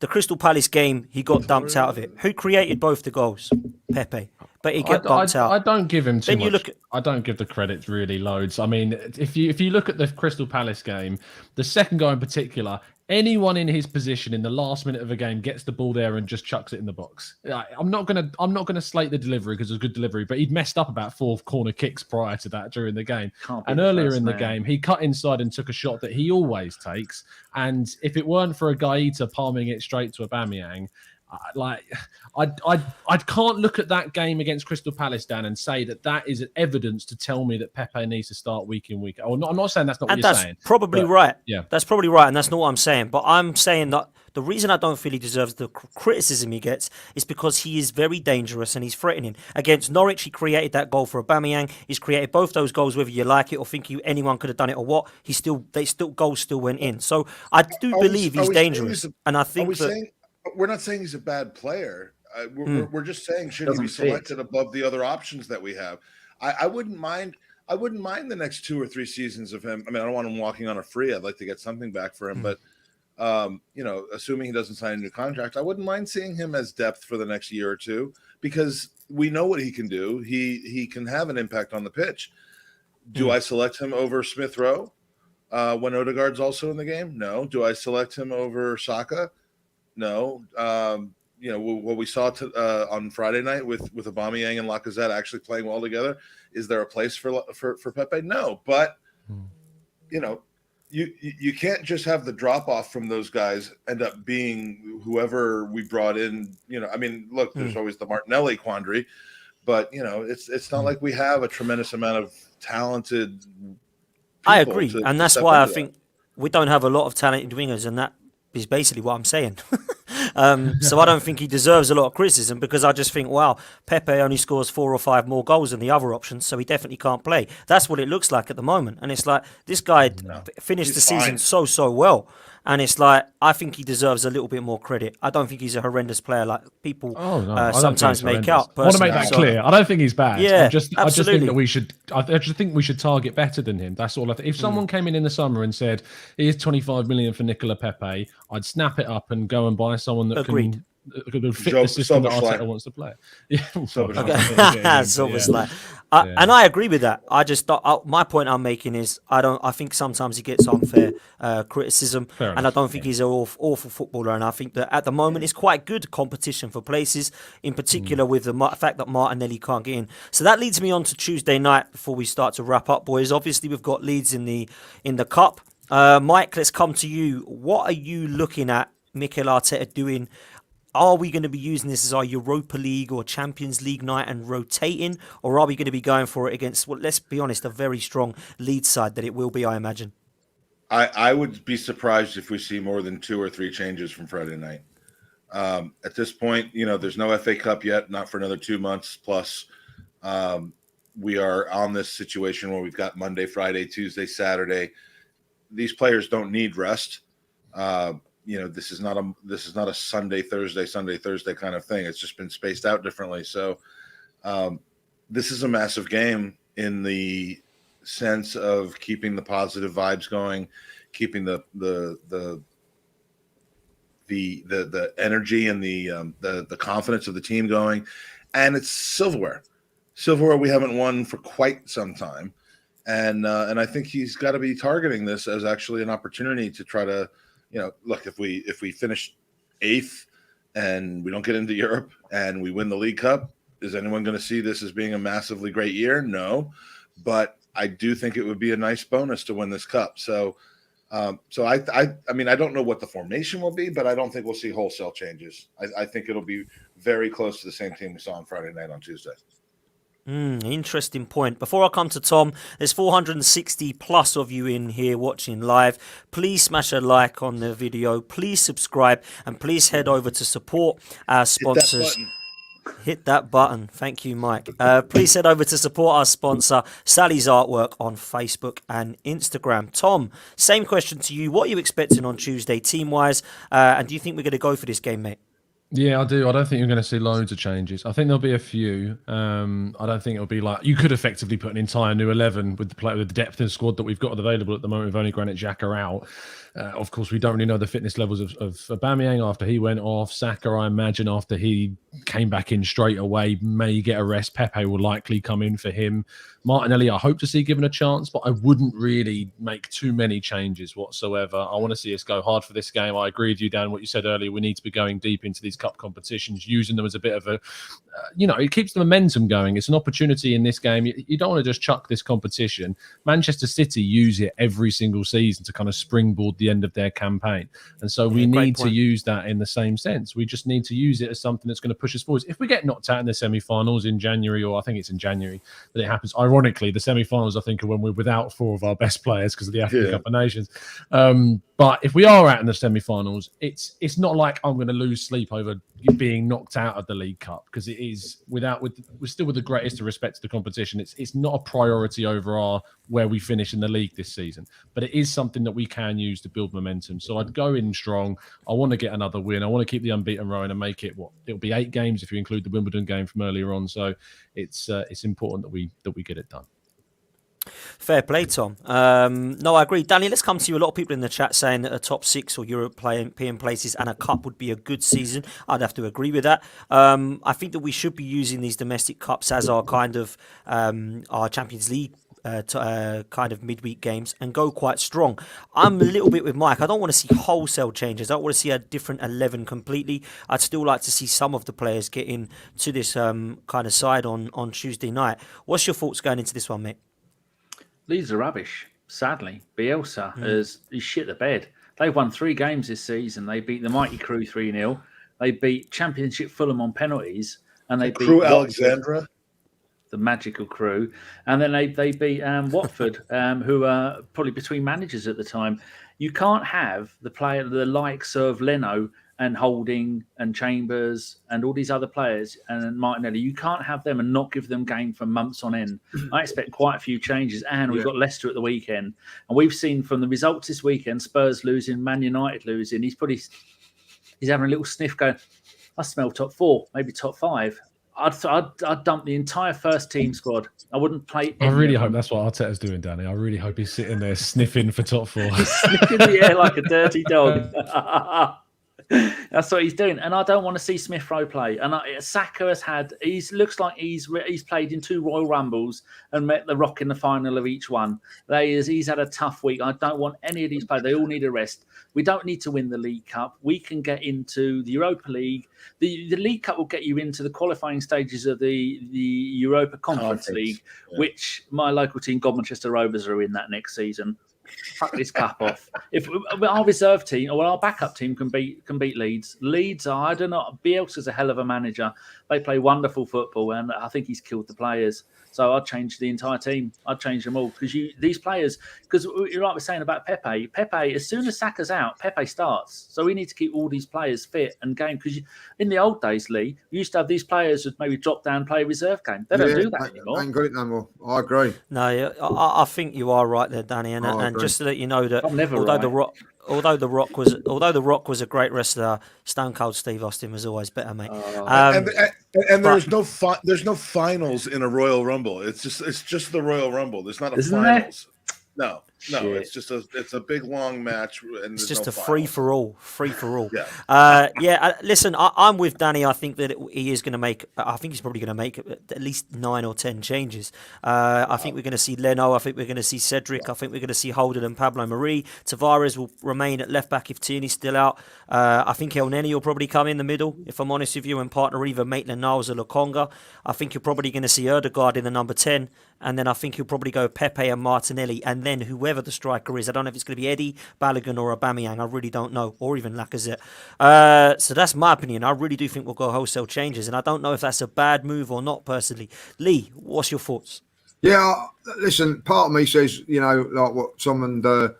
The Crystal Palace game, he got dumped out of it. Who created both the goals? Pepe. But he got dumped out. I don't give him too much. Look at, I don't give the credit really loads. I mean, if you look at the Crystal Palace game, the second goal in particular, anyone in his position in the last minute of a game gets the ball there and just chucks it in the box. I'm not gonna slate the delivery because it was a good delivery, but he'd messed up about 4 corner kicks prior to that during the game. And earlier in the game, he cut inside and took a shot that he always takes. And if it weren't for a Gaeta palming it straight to Aubameyang, I can't look at that game against Crystal Palace, Dan, and say that is evidence to tell me that Pepe needs to start week in, week out. I'm not saying that's not what you're saying. That's probably right. Yeah, that's probably right, and that's not what I'm saying. But I'm saying that the reason I don't feel he deserves the criticism he gets is because he is very dangerous and he's threatening. Against Norwich, he created that goal for Aubameyang. He's created both those goals, whether you like it or think anyone could have done it or what. Goals still went in. So I do believe he's dangerous, and I think we're not saying he's a bad player. We're just saying, should he be selected above the other options that we have? I wouldn't mind. I wouldn't mind the next 2 or 3 seasons of him. I mean, I don't want him walking on a free. I'd like to get something back for him, but assuming he doesn't sign a new contract, I wouldn't mind seeing him as depth for the next year or two, because we know what he can do. He can have an impact on the pitch. Do I select him over Smith Rowe when Odegaard's also in the game? No. Do I select him over Saka? No. What we saw on Friday night with Aubameyang and Lacazette actually playing well together, is there a place for Pepe? No. But you can't just have the drop off from those guys end up being whoever we brought in. I mean, look, there's always the Martinelli quandary, but it's not like we have a tremendous amount of talented. I agree, and that's why I think we don't have a lot of talented wingers, and that is basically what I'm saying. So I don't think he deserves a lot of criticism, because I just think, wow, Pepe only scores 4 or 5 more goals than the other options, so he definitely can't play. That's what it looks like at the moment. And it's like, this guy finished the season so well. And it's like, I think he deserves a little bit more credit. I don't think he's a horrendous player like people sometimes make out. I want to make that clear. I don't think he's bad. Yeah, I just think that we should. I just think we should target better than him. That's all. I think. If someone came in the summer and said, "Here's 25 million for Nicola Pepe," I'd snap it up and go and buy someone that can fit the system that Arteta wants to play. And I agree with that. I just thought, my point I'm making is, I think sometimes he gets unfair criticism, and I don't think he's an awful footballer. And I think that at the moment it's quite good competition for places, in particular with the fact that Martinelli can't get in. So that leads me on to Tuesday night before we start to wrap up, boys. Obviously we've got Leeds in the cup. Mike, let's come to you. What are you looking at Mikel Arteta doing? Are we going to be using this as our Europa League or Champions League night and rotating? Or are we going to be going for it against, well, let's be honest, a very strong Leeds side that it will be, I imagine? I would be surprised if we see more than 2 or 3 changes from Friday night. At this point, there's no FA Cup yet, not for another 2 months. Plus, we are on this situation where we've got Monday, Friday, Tuesday, Saturday. These players don't need rest. This is not a Sunday, Thursday kind of thing. It's just been spaced out differently. So this is a massive game in the sense of keeping the positive vibes going, keeping the energy and the confidence of the team going. And it's silverware we haven't won for quite some time. And I think he's got to be targeting this as actually an opportunity to try to, look, if we finish 8th and we don't get into Europe and we win the League Cup, is anyone going to see this as being a massively great year? No, but I do think it would be a nice bonus to win this cup. So I mean, I don't know what the formation will be, but I don't think we'll see wholesale changes. I think it'll be very close to the same team we saw on Friday night on Tuesday. Interesting point. Before I come to Tom, there's 460 plus of you in here watching live. Please smash a like on the video. Please subscribe, and please head over to support our sponsors. Hit that button. Thank you, Mike. Please head over to support our sponsor, Sally's Artwork, on Facebook and Instagram. Tom, same question to you. What are you expecting on Tuesday, team-wise? And do you think we're going to go for this game, mate? Yeah, I do. I don't think you're going to see loads of changes. I think there'll be a few. I don't think it'll be like, you could effectively put an entire new 11 with the depth and squad that we've got available at the moment with only Granit Xhaka out. Of course, we don't really know the fitness levels of Aubameyang after he went off. Saka, I imagine, after he came back in straight away, may get a rest. Pepe will likely come in for him. Martinelli, I hope to see given a chance, but I wouldn't really make too many changes whatsoever. I want to see us go hard for this game. I agree with you, Dan, what you said earlier. We need to be going deep into these cup competitions, using them as a bit of a, it keeps the momentum going. It's an opportunity in this game. You don't want to just chuck this competition. Manchester City use it every single season to kind of springboard the end of their campaign. And so we need to use that in the same sense. We just need to use it as something that's going to push us forward. If we get knocked out in the semi-finals in January, or I think it's in January that it happens, I ironically, the semi-finals, I think, are when we're without 4 of our best players because of the African Yeah. Cup of Nations. But if we are out in the semi-finals, it's not like I'm going to lose sleep over being knocked out of the League Cup, because it is we're still with the greatest of respect to the competition. It's not a priority over where we finish in the league this season, but it is something that we can use to build momentum. So I'd go in strong. I want to get another win. I want to keep the unbeaten rowing and make it it'll be 8 games if you include the Wimbledon game from earlier on. So it's important that we get it done. Fair play, Tom. No, I agree. Danny, let's come to you. A lot of people in the chat saying that a top 6 or European places and a cup would be a good season. I'd have to agree with that. I think that we should be using these domestic cups as our kind of our Champions League kind of midweek games and go quite strong. I'm a little bit with Mike. I don't want to see wholesale changes. I don't want to see a different 11 completely. I'd still like to see some of the players get into this kind of side on Tuesday night. What's your thoughts going into this one, mate? Leeds are rubbish, sadly. Bielsa is shit the bed. They've won 3 games this season. They beat the mighty Crew 3-0. They beat Championship Fulham on penalties. And they beat Crew Watford, Alexandra. the magical Crew. And then they beat Watford, who are probably between managers at the time. You can't have the likes of Leno and Holding and Chambers and all these other players and Martinelli. You can't have them and not give them game for months on end. I expect quite a few changes, and we've got Leicester at the weekend. And we've seen from the results this weekend, Spurs losing, Man United losing. He's having a little sniff going, I smell top 4, maybe top 5. I'd dump the entire first team squad. I wouldn't play. I really hope that's what Arteta's doing, Danny. I really hope he's sitting there sniffing for top 4. He's sniffing the air like a dirty dog. That's what he's doing, and I don't want to see Smith Rowe play. And Saka looks like he's played in 2 Royal Rumbles and met the Rock in the final of each one. He's had a tough week. I don't want any of these players. They all need a rest. We don't need to win the League Cup. We can get into the Europa League. The League Cup will get you into the qualifying stages of the Europa Conference League, which my local team, Godmanchester Rovers, are in that next season. Fuck this cup off. If our reserve team or our backup team can beat Leeds. Leeds are, I don't know, Bielsa's a hell of a manager. They play wonderful football, and I think he's killed the players. So I'd change the entire team. I'd change them all because these players. Because you're like we're saying about Pepe. Pepe, as soon as Saka's out, Pepe starts. So we need to keep all these players fit and game. Because in the old days, Lee, we used to have these players that maybe drop down, play a reserve game. They don't do that anymore. I ain't got it no more. I agree. No, I think you are right there, Danny. And just to let you know that although the Rock was a great wrestler, Stone Cold Steve Austin was always better, mate. And there's no finals in a Royal Rumble. It's just the Royal Rumble. There's not a finals. No, it's just a big long match, and it's just no a free for all. Yeah. Listen, I'm with Danny. I think that he is going to make. I think he's probably going to make at least 9 or 10 changes. I think we're going to see Leno. I think we're going to see Cedric. I think we're going to see Holden and Pablo Marie. Tavares will remain at left back if Tierney's still out. I think El Neni will probably come in the middle, if I'm honest with you, and partner either Maitland-Niles or Lokonga. I think you're probably going to see Erdegaard in the number 10. And then I think he'll probably go Pepe and Martinelli, and then whoever the striker is. I don't know if it's going to be Eddie, Balogun, or Aubameyang. I really don't know, or even Lacazette. So that's my opinion. I really do think we'll go wholesale changes, and I don't know if that's a bad move or not. Personally, Lee, what's your thoughts? Yeah, listen. Part of me says, like what Tom and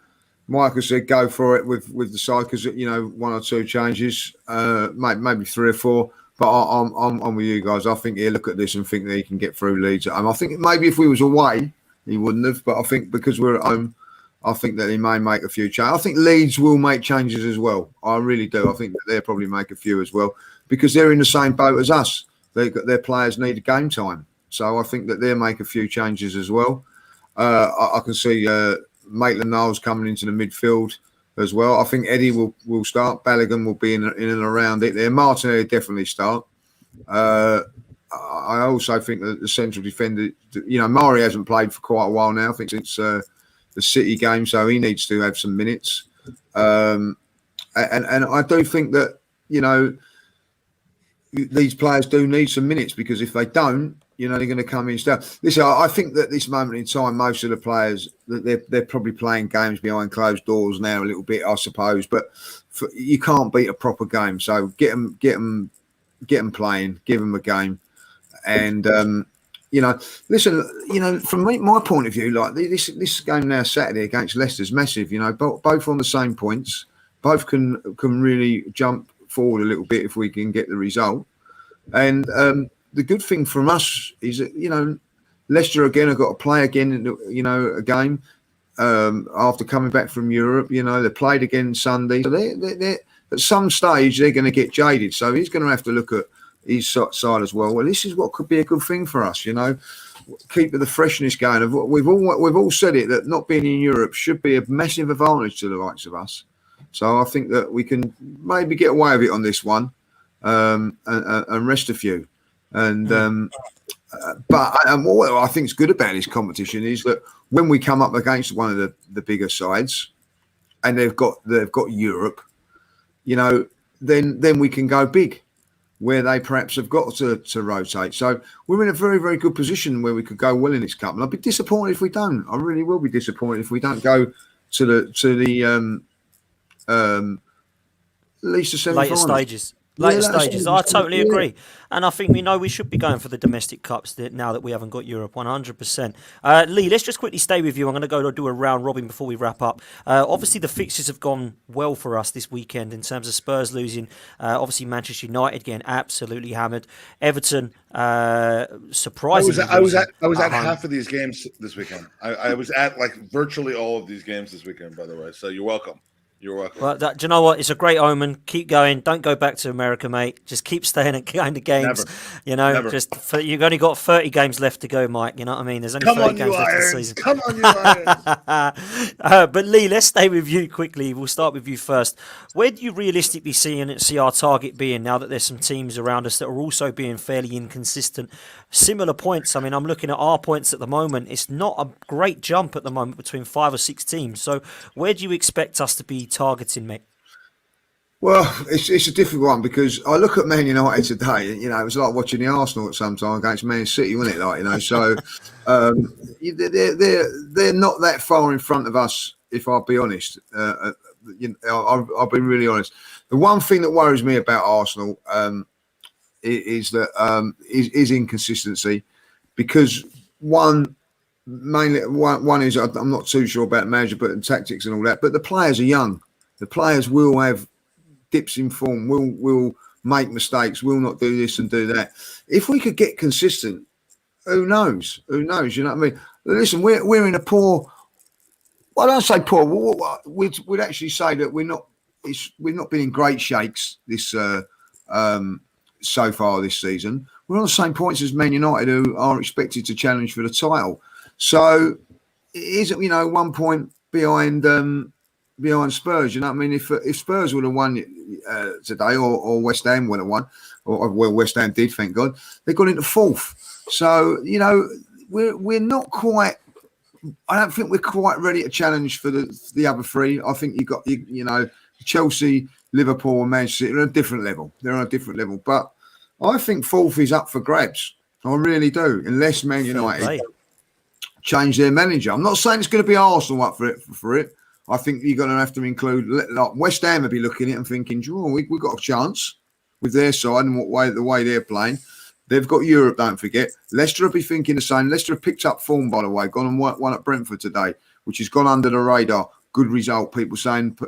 Michael said, go for it with the side because 1 or 2 changes, maybe 3 or 4. But I'm with you guys. I think he'll look at this and think that he can get through Leeds at home. I think maybe if we was away, he wouldn't have. But I think because we're at home, I think that he may make a few changes. I think Leeds will make changes as well. I really do. I think that they'll probably make a few as well because they're in the same boat as us. Their players need game time. So I think that they'll make a few changes as well. I can see Maitland-Niles coming into the midfield as well. I think Eddie will start. Balogun will be in and around it there. Martinelli definitely start. I also think that the central defender, Mari hasn't played for quite a while now. I think since the City game, so he needs to have some minutes. And I do think that, these players do need some minutes because if they don't, they're going to come in stuff. Listen, I think that this moment in time, most of the players that they're probably playing games behind closed doors now a little bit, I suppose. But you can't beat a proper game, so get them playing, give them a game, and Listen, from my point of view, like this game now Saturday against Leicester is massive. Both on the same points, both can really jump forward a little bit if we can get the result. And the good thing from us is that Leicester again have got to play again a game after coming back from Europe. They played again Sunday, so they're at some stage they're going to get jaded. So he's going to have to look at his side as well. Well, this is what could be a good thing for us, keep the freshness going. We've all said it, that not being in Europe should be a massive advantage to the likes of us. So I think that we can maybe get away with it on this one, and rest a few. And but what I think is good about this competition is that when we come up against one of the bigger sides, and they've got Europe, then we can go big, where they perhaps have got to rotate. So we're in a very, very good position where we could go well in this cup. And I'd be disappointed if we don't. I really will be disappointed if we don't go to the at least the semi-finals. Later stages. I totally agree. And I think we should be going for the domestic cups now that we haven't got Europe, 100%. Lee, let's just quickly stay with you. I'm going to go do a round robin before we wrap up. Obviously, the fixtures have gone well for us this weekend in terms of Spurs losing. Obviously, Manchester United getting absolutely hammered. Everton, surprisingly. I was at half of these games this weekend. I was at like virtually all of these games this weekend, by the way. So you're welcome. You're welcome. Well, do you know what? It's a great omen. Keep going. Don't go back to America, mate. Just keep staying and going to games. Never. You've only got 30 games left to go, Mike. You know what I mean? There's only 30 games left this season. Come on, you Irons. But Lee, let's stay with you quickly. We'll start with you first. Where do you realistically see our target being now that there's some teams around us that are also being fairly inconsistent? Similar points. I mean, I'm looking at our points at the moment. It's not a great jump at the moment between 5 or 6 teams. So where do you expect us to be targeting, mate? Well, it's a difficult one because I look at Man United today. It was like watching the Arsenal at some time against Man City, wasn't it? So they're not that far in front of us. If I'll be honest, I'll be really honest. The one thing that worries me about Arsenal is that is inconsistency, because one is I'm not too sure about the manager, but and tactics and all that. But the players are young. The players will have dips in form, will make mistakes, will not do this and do that. If we could get consistent, who knows? You know what I mean? Listen, we're in a poor. Well, I don't say poor. We'd actually say that we're not been in great shakes this so far this season. We're on the same points as Man United, who are expected to challenge for the title. So it is, 1 point behind Spurs. You know what I mean? If Spurs would have won today, or West Ham would have won, or West Ham did, thank God, they got into 4th. So we're not quite. I don't think we're quite ready to challenge for the other 3. I think you got Chelsea, Liverpool, and Manchester City are on a different level. They're on a different level, but I think 4th is up for grabs. I really do, unless Man United change their manager. I'm not saying it's going to be Arsenal up for it. I think you're going to have to include, like West Ham will be looking at it and thinking, we've got a chance with their side and the way they're playing. They've got Europe, don't forget. Leicester will be thinking the same. Leicester have picked up form, by the way, gone and won at Brentford today, which has gone under the radar. Good result. People saying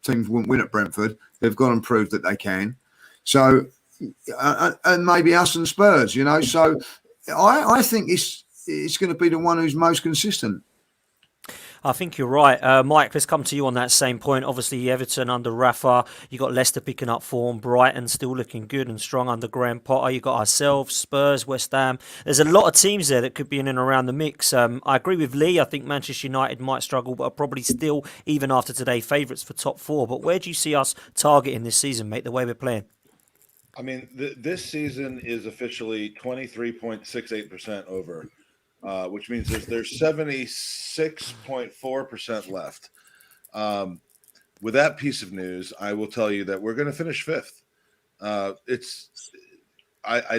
teams wouldn't win at Brentford. They've gone and proved that they can. So, and maybe us and Spurs, So I think it's going to be the one who's most consistent. I think you're right. Mike, let's come to you on that same point. Obviously, Everton under Rafa. You got Leicester picking up form. Brighton still looking good and strong under Graham Potter. You got ourselves, Spurs, West Ham. There's a lot of teams there that could be in and around the mix. I agree with Lee. I think Manchester United might struggle, but are probably still, even after today, favourites for top 4. But where do you see us targeting this season, mate, the way we're playing? I mean, this season is officially 23.68% over. Which means there's 76.4% left. With that piece of news, I will tell you that we're going to finish 5th. I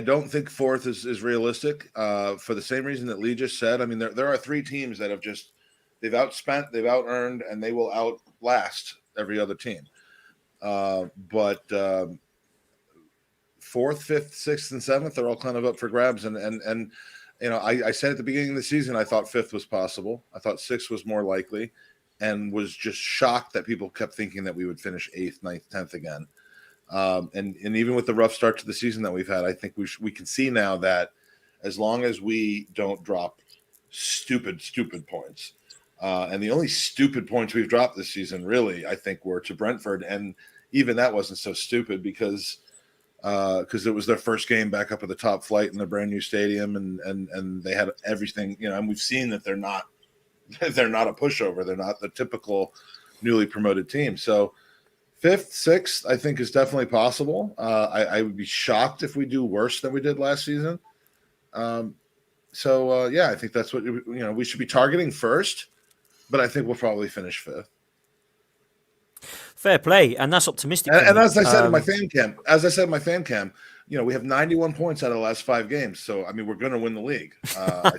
don't think 4th is realistic for the same reason that Lee just said. I mean, there are 3 teams that they've outspent, they've out-earned, and they will outlast every other team. But 4th, 5th, 6th, and 7th are all kind of up for grabs, and I said at the beginning of the season I thought 5th was possible. I thought 6th was more likely, and was just shocked that people kept thinking that we would finish 8th, 9th, 10th again. And even with the rough start to the season that we've had, I think we can see now that as long as we don't drop stupid points, and the only stupid points we've dropped this season, really, I think, were to Brentford, and even that wasn't so stupid because it was their first game back up at the top flight in the brand new stadium, and they had everything, and we've seen that they're not a pushover. They're not the typical newly promoted team. So 5th, 6th, I think is definitely possible. I would be shocked if we do worse than we did last season. I think that's what we should be targeting first, but I think we'll probably finish 5th. Fair play, and that's optimistic. And as I said in my fan cam, we have 91 points out of the last 5 games. So I mean, we're going to win the league. I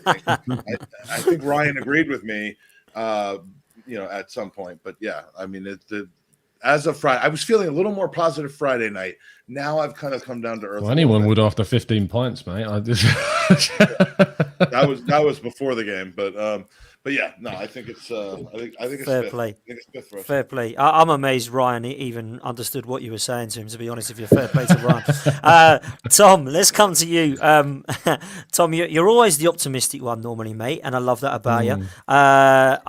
think Ryan agreed with me, at some point. But yeah, I mean, as of Friday, I was feeling a little more positive Friday night. Now I've kind of come down to earth. Well, anyone would after 15 points, mate. that was before the game, but yeah, no, I think it's I think it's fair 5th. play. I think it's 5th for us. Fair play. I'm amazed Ryan even understood what you were saying to him, to be honest with you. Fair play to Ryan. Tom, let's come to you. Tom, you're always the optimistic one normally, mate, and I love that about you. I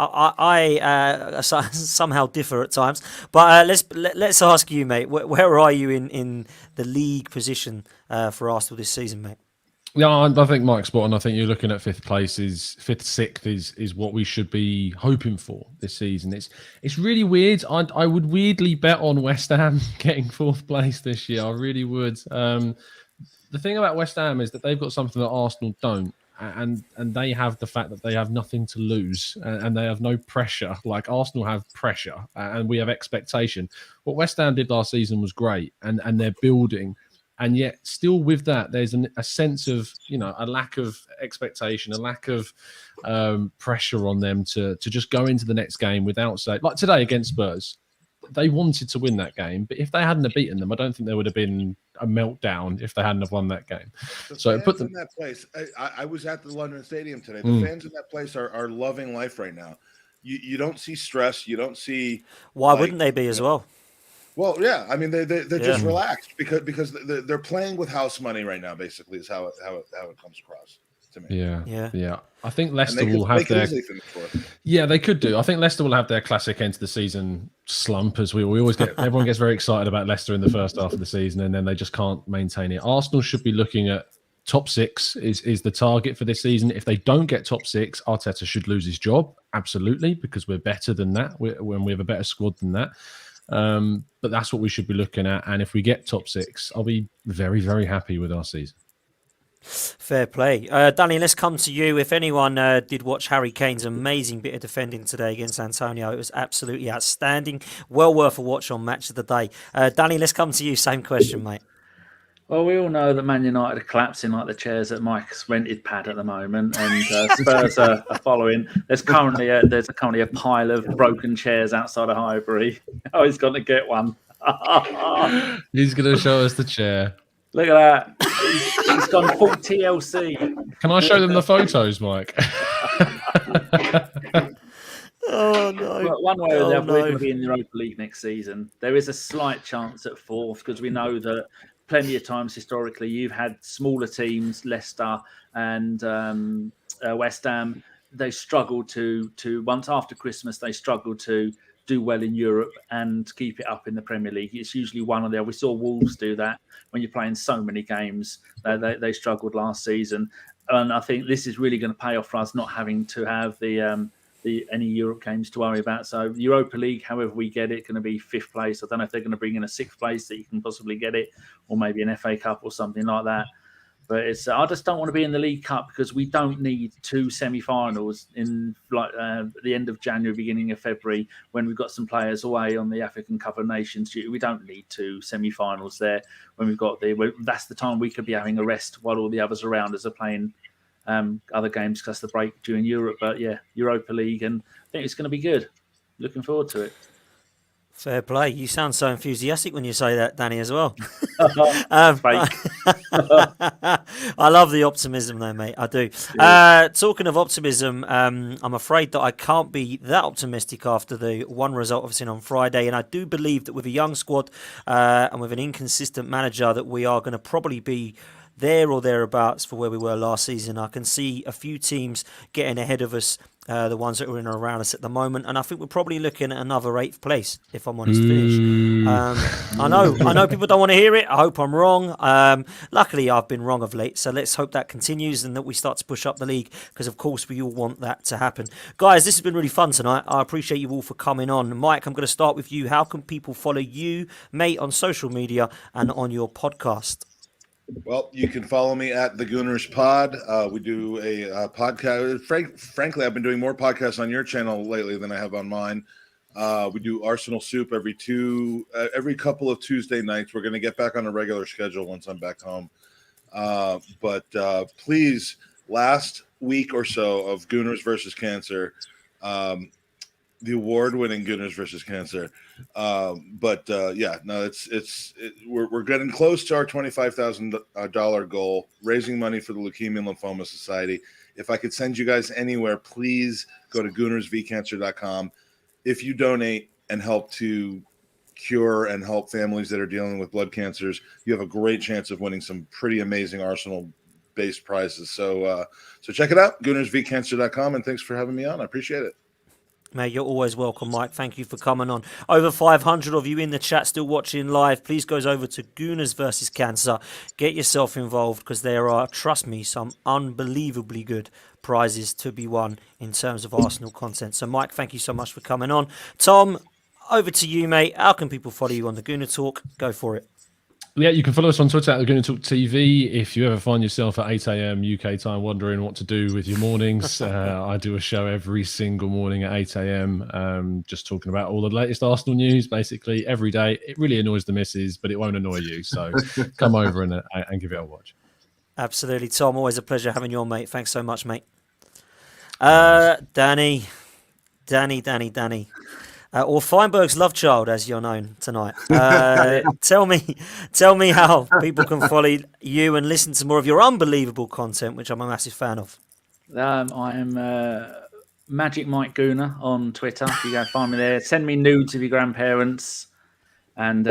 somehow differ at times, but let's ask you, mate, where are you in the league position for Arsenal this season, mate? Yeah, I think Mike's spot on. I think you're looking at 5th place, 5th, 6th is what we should be hoping for this season. It's really weird. I would weirdly bet on West Ham getting 4th place this year. I really would. The thing about West Ham is that they've got something that Arsenal don't, and they have the fact that they have nothing to lose and they have no pressure. Like Arsenal have pressure and we have expectation. What West Ham did last season was great, and they're building. And yet, still with that, there's a sense of, a lack of expectation, a lack of pressure on them to just go into the next game without saying, like today against Spurs, they wanted to win that game. But if they hadn't have beaten them, I don't think there would have been a meltdown if they hadn't have won that game. So put them in that place. I was at the London Stadium today. The fans in that place are loving life right now. You don't see stress. You don't see. Why wouldn't they be as well? Well, yeah. I mean, they're just relaxed because they're playing with house money right now. Basically, is how it comes across to me. Yeah. I think Leicester will have their. Yeah, they could do. I think Leicester will have their classic end of the season slump, as we always get. Everyone gets very excited about Leicester in the first half of the season, and then they just can't maintain it. Arsenal should be looking at top 6 is the target for this season. If they don't get top 6, Arteta should lose his job. Absolutely, because we're better than that. When we have a better squad than that. But that's what we should be looking at. And if we get top 6, I'll be very, very happy with our season. Fair play. Danny, let's come to you. If anyone did watch Harry Kane's amazing bit of defending today against Antonio, it was absolutely outstanding. Well worth a watch on Match of the Day. Danny, let's come to you. Same question, mate. Well, we all know that Man United are collapsing like the chairs at Mike's rented pad at the moment, and Spurs are following. There's currently a pile of broken chairs outside of Highbury. Oh, he's going to get one. He's going to show us the chair. Look at that. He's gone full TLC. Can I show them the photos, Mike? Oh, no. Well, one way or the other, we're going to be in the Europa League next season. There is a slight chance at 4th because we know that plenty of times historically you've had smaller teams, Leicester and West Ham. They struggle to once after Christmas, they struggle to do well in Europe and keep it up in the Premier League. It's usually one or the other. We saw Wolves do that when you're playing so many games. They struggled last season. And I think this is really going to pay off for us not having to have any Europe games to worry about. So Europa League, however we get it, going to be 5th place. I don't know if they're going to bring in a 6th place that you can possibly get it, or maybe an FA Cup or something like that. But I just don't want to be in the League Cup because we don't need 2 semi-finals in the end of January, beginning of February, when we've got some players away on the African Cup of Nations. We don't need 2 semi-finals there when we've got that's the time we could be having a rest while all the others around us are playing other games because that's the break during Europe. But yeah, Europa League, and I think it's going to be good. Looking forward to it. Fair play. You sound so enthusiastic when you say that, Danny, as well. Fake. I love the optimism, though, mate. I do. Talking of optimism, I'm afraid that I can't be that optimistic after the one result I've seen on Friday. And I do believe that with a young squad and with an inconsistent manager, that we are going to probably be there or thereabouts for where we were last season. I can see a few teams getting ahead of us, the ones that are in and around us at the moment, and I think we're probably looking at another 8th place, if I'm honest. Finish. I know people don't want to hear it. I hope I'm wrong. Luckily, I've been wrong of late, so let's hope that continues and that we start to push up the league, because of course we all want that to happen. Guys, this has been really fun tonight. I appreciate you all for coming on. Mike, I'm going to start with you. How can people follow you, mate, on social media and on your podcast? Well, you can follow me at the Gooners Pod. We do a podcast. Frankly, I've been doing more podcasts on your channel lately than I have on mine. We do Arsenal Soup every couple of Tuesday nights. We're going to get back on a regular schedule once I'm back home. But please, last week or so of Gooners versus Cancer, the award-winning Gooners versus Cancer. We're getting close to our $25,000 goal, raising money for the Leukemia and Lymphoma Society. If I could send you guys anywhere, please go to goonersvcancer.com. If you donate and help to cure and help families that are dealing with blood cancers, you have a great chance of winning some pretty amazing Arsenal-based prizes. So check it out, goonersvcancer.com, and thanks for having me on. I appreciate it. Mate, you're always welcome, Mike. Thank you for coming on. Over 500 of you in the chat still watching live. Please go over to Gooners versus Cancer. Get yourself involved, because there are, trust me, some unbelievably good prizes to be won in terms of Arsenal content. So, Mike, thank you so much for coming on. Tom, over to you, mate. How can people follow you on the Gooner Talk? Go for it. Yeah, you can follow us on Twitter at the Gooner Talk TV. If you ever find yourself at 8 a.m. UK time wondering what to do with your mornings, I do a show every single morning at 8 a.m. Just talking about all the latest Arsenal news, basically every day. It really annoys the missus, but it won't annoy you. So come over and give it a watch. Absolutely, Tom. Always a pleasure having you on, mate. Thanks so much, mate. Danny. Or Feinberg's love child, as you're known tonight. Tell me how people can follow you and listen to more of your unbelievable content, which I'm a massive fan of. I am Magic Mike Gooner on Twitter. If you go find me there, send me nudes of your grandparents and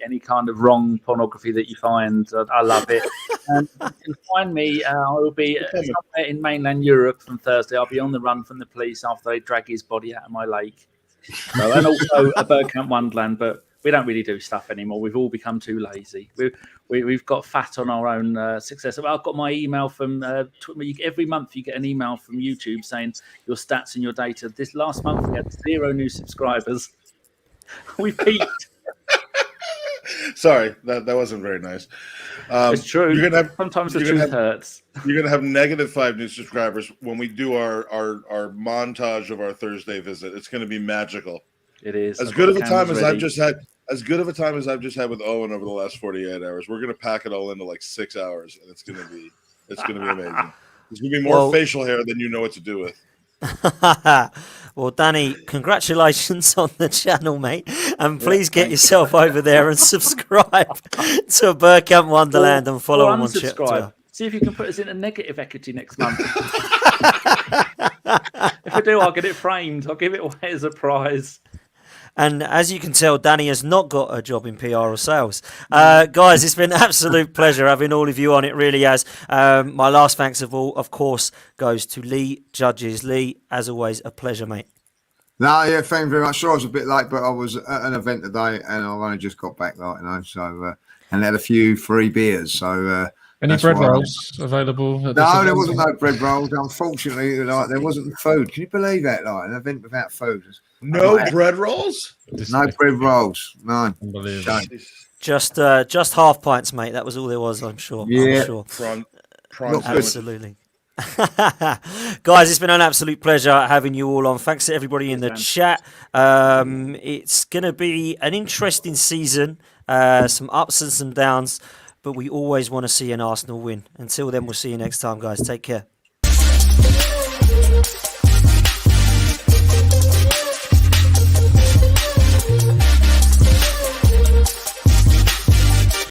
any kind of wrong pornography that you find. I love it. And you can find me. I will be somewhere in mainland Europe on Thursday. I'll be on the run from the police after they drag his body out of my lake. And also a bird camp Wonderland, but we don't really do stuff anymore. We've all become too lazy. We've got fat on our own success. I've got my email from every month. You get an email from YouTube saying your stats and your data. This last month we had 0 new subscribers. We peaked. Sorry, that wasn't very nice. It's true. Sometimes the truth hurts. You're gonna have -5 new subscribers when we do our montage of our Thursday visit. It's gonna be magical. It is as good of a time as I've just had. As good of a time as I've just had with Owen over the last 48 hours. We're gonna pack it all into like 6 hours, and it's gonna be amazing. There's gonna be more facial hair than you know what to do with. Well, Danny, congratulations on the channel, mate, and please get yourself over there and subscribe to Burkamp Wonderland and follow him on Twitter. See if you can put us in a negative equity next month. If I do, I'll get it framed. I'll give it away as a prize. And as you can tell, Danny has not got a job in PR or sales. Guys, it's been an absolute pleasure having all of you on. It really has. My last thanks of all, of course, goes to Lee Judges. Lee, as always, a pleasure, mate. No, yeah, thank you very much. Sure, I was a bit late, but I was at an event today and I've only just got back, and had a few free beers. So, any bread rolls available? No, there wasn't no bread rolls. Unfortunately, there wasn't food. Can you believe that? Like an event without food. No bread rolls? No bread rolls. No. Unbelievable. Just half pints, mate. That was all there was, I'm sure. Yeah. I'm sure. Prawn Absolutely. Guys, it's been an absolute pleasure having you all on. Thanks to everybody in the chat. It's going to be an interesting season. Some ups and some downs. But we always want to see an Arsenal win. Until then, we'll see you next time, guys. Take care.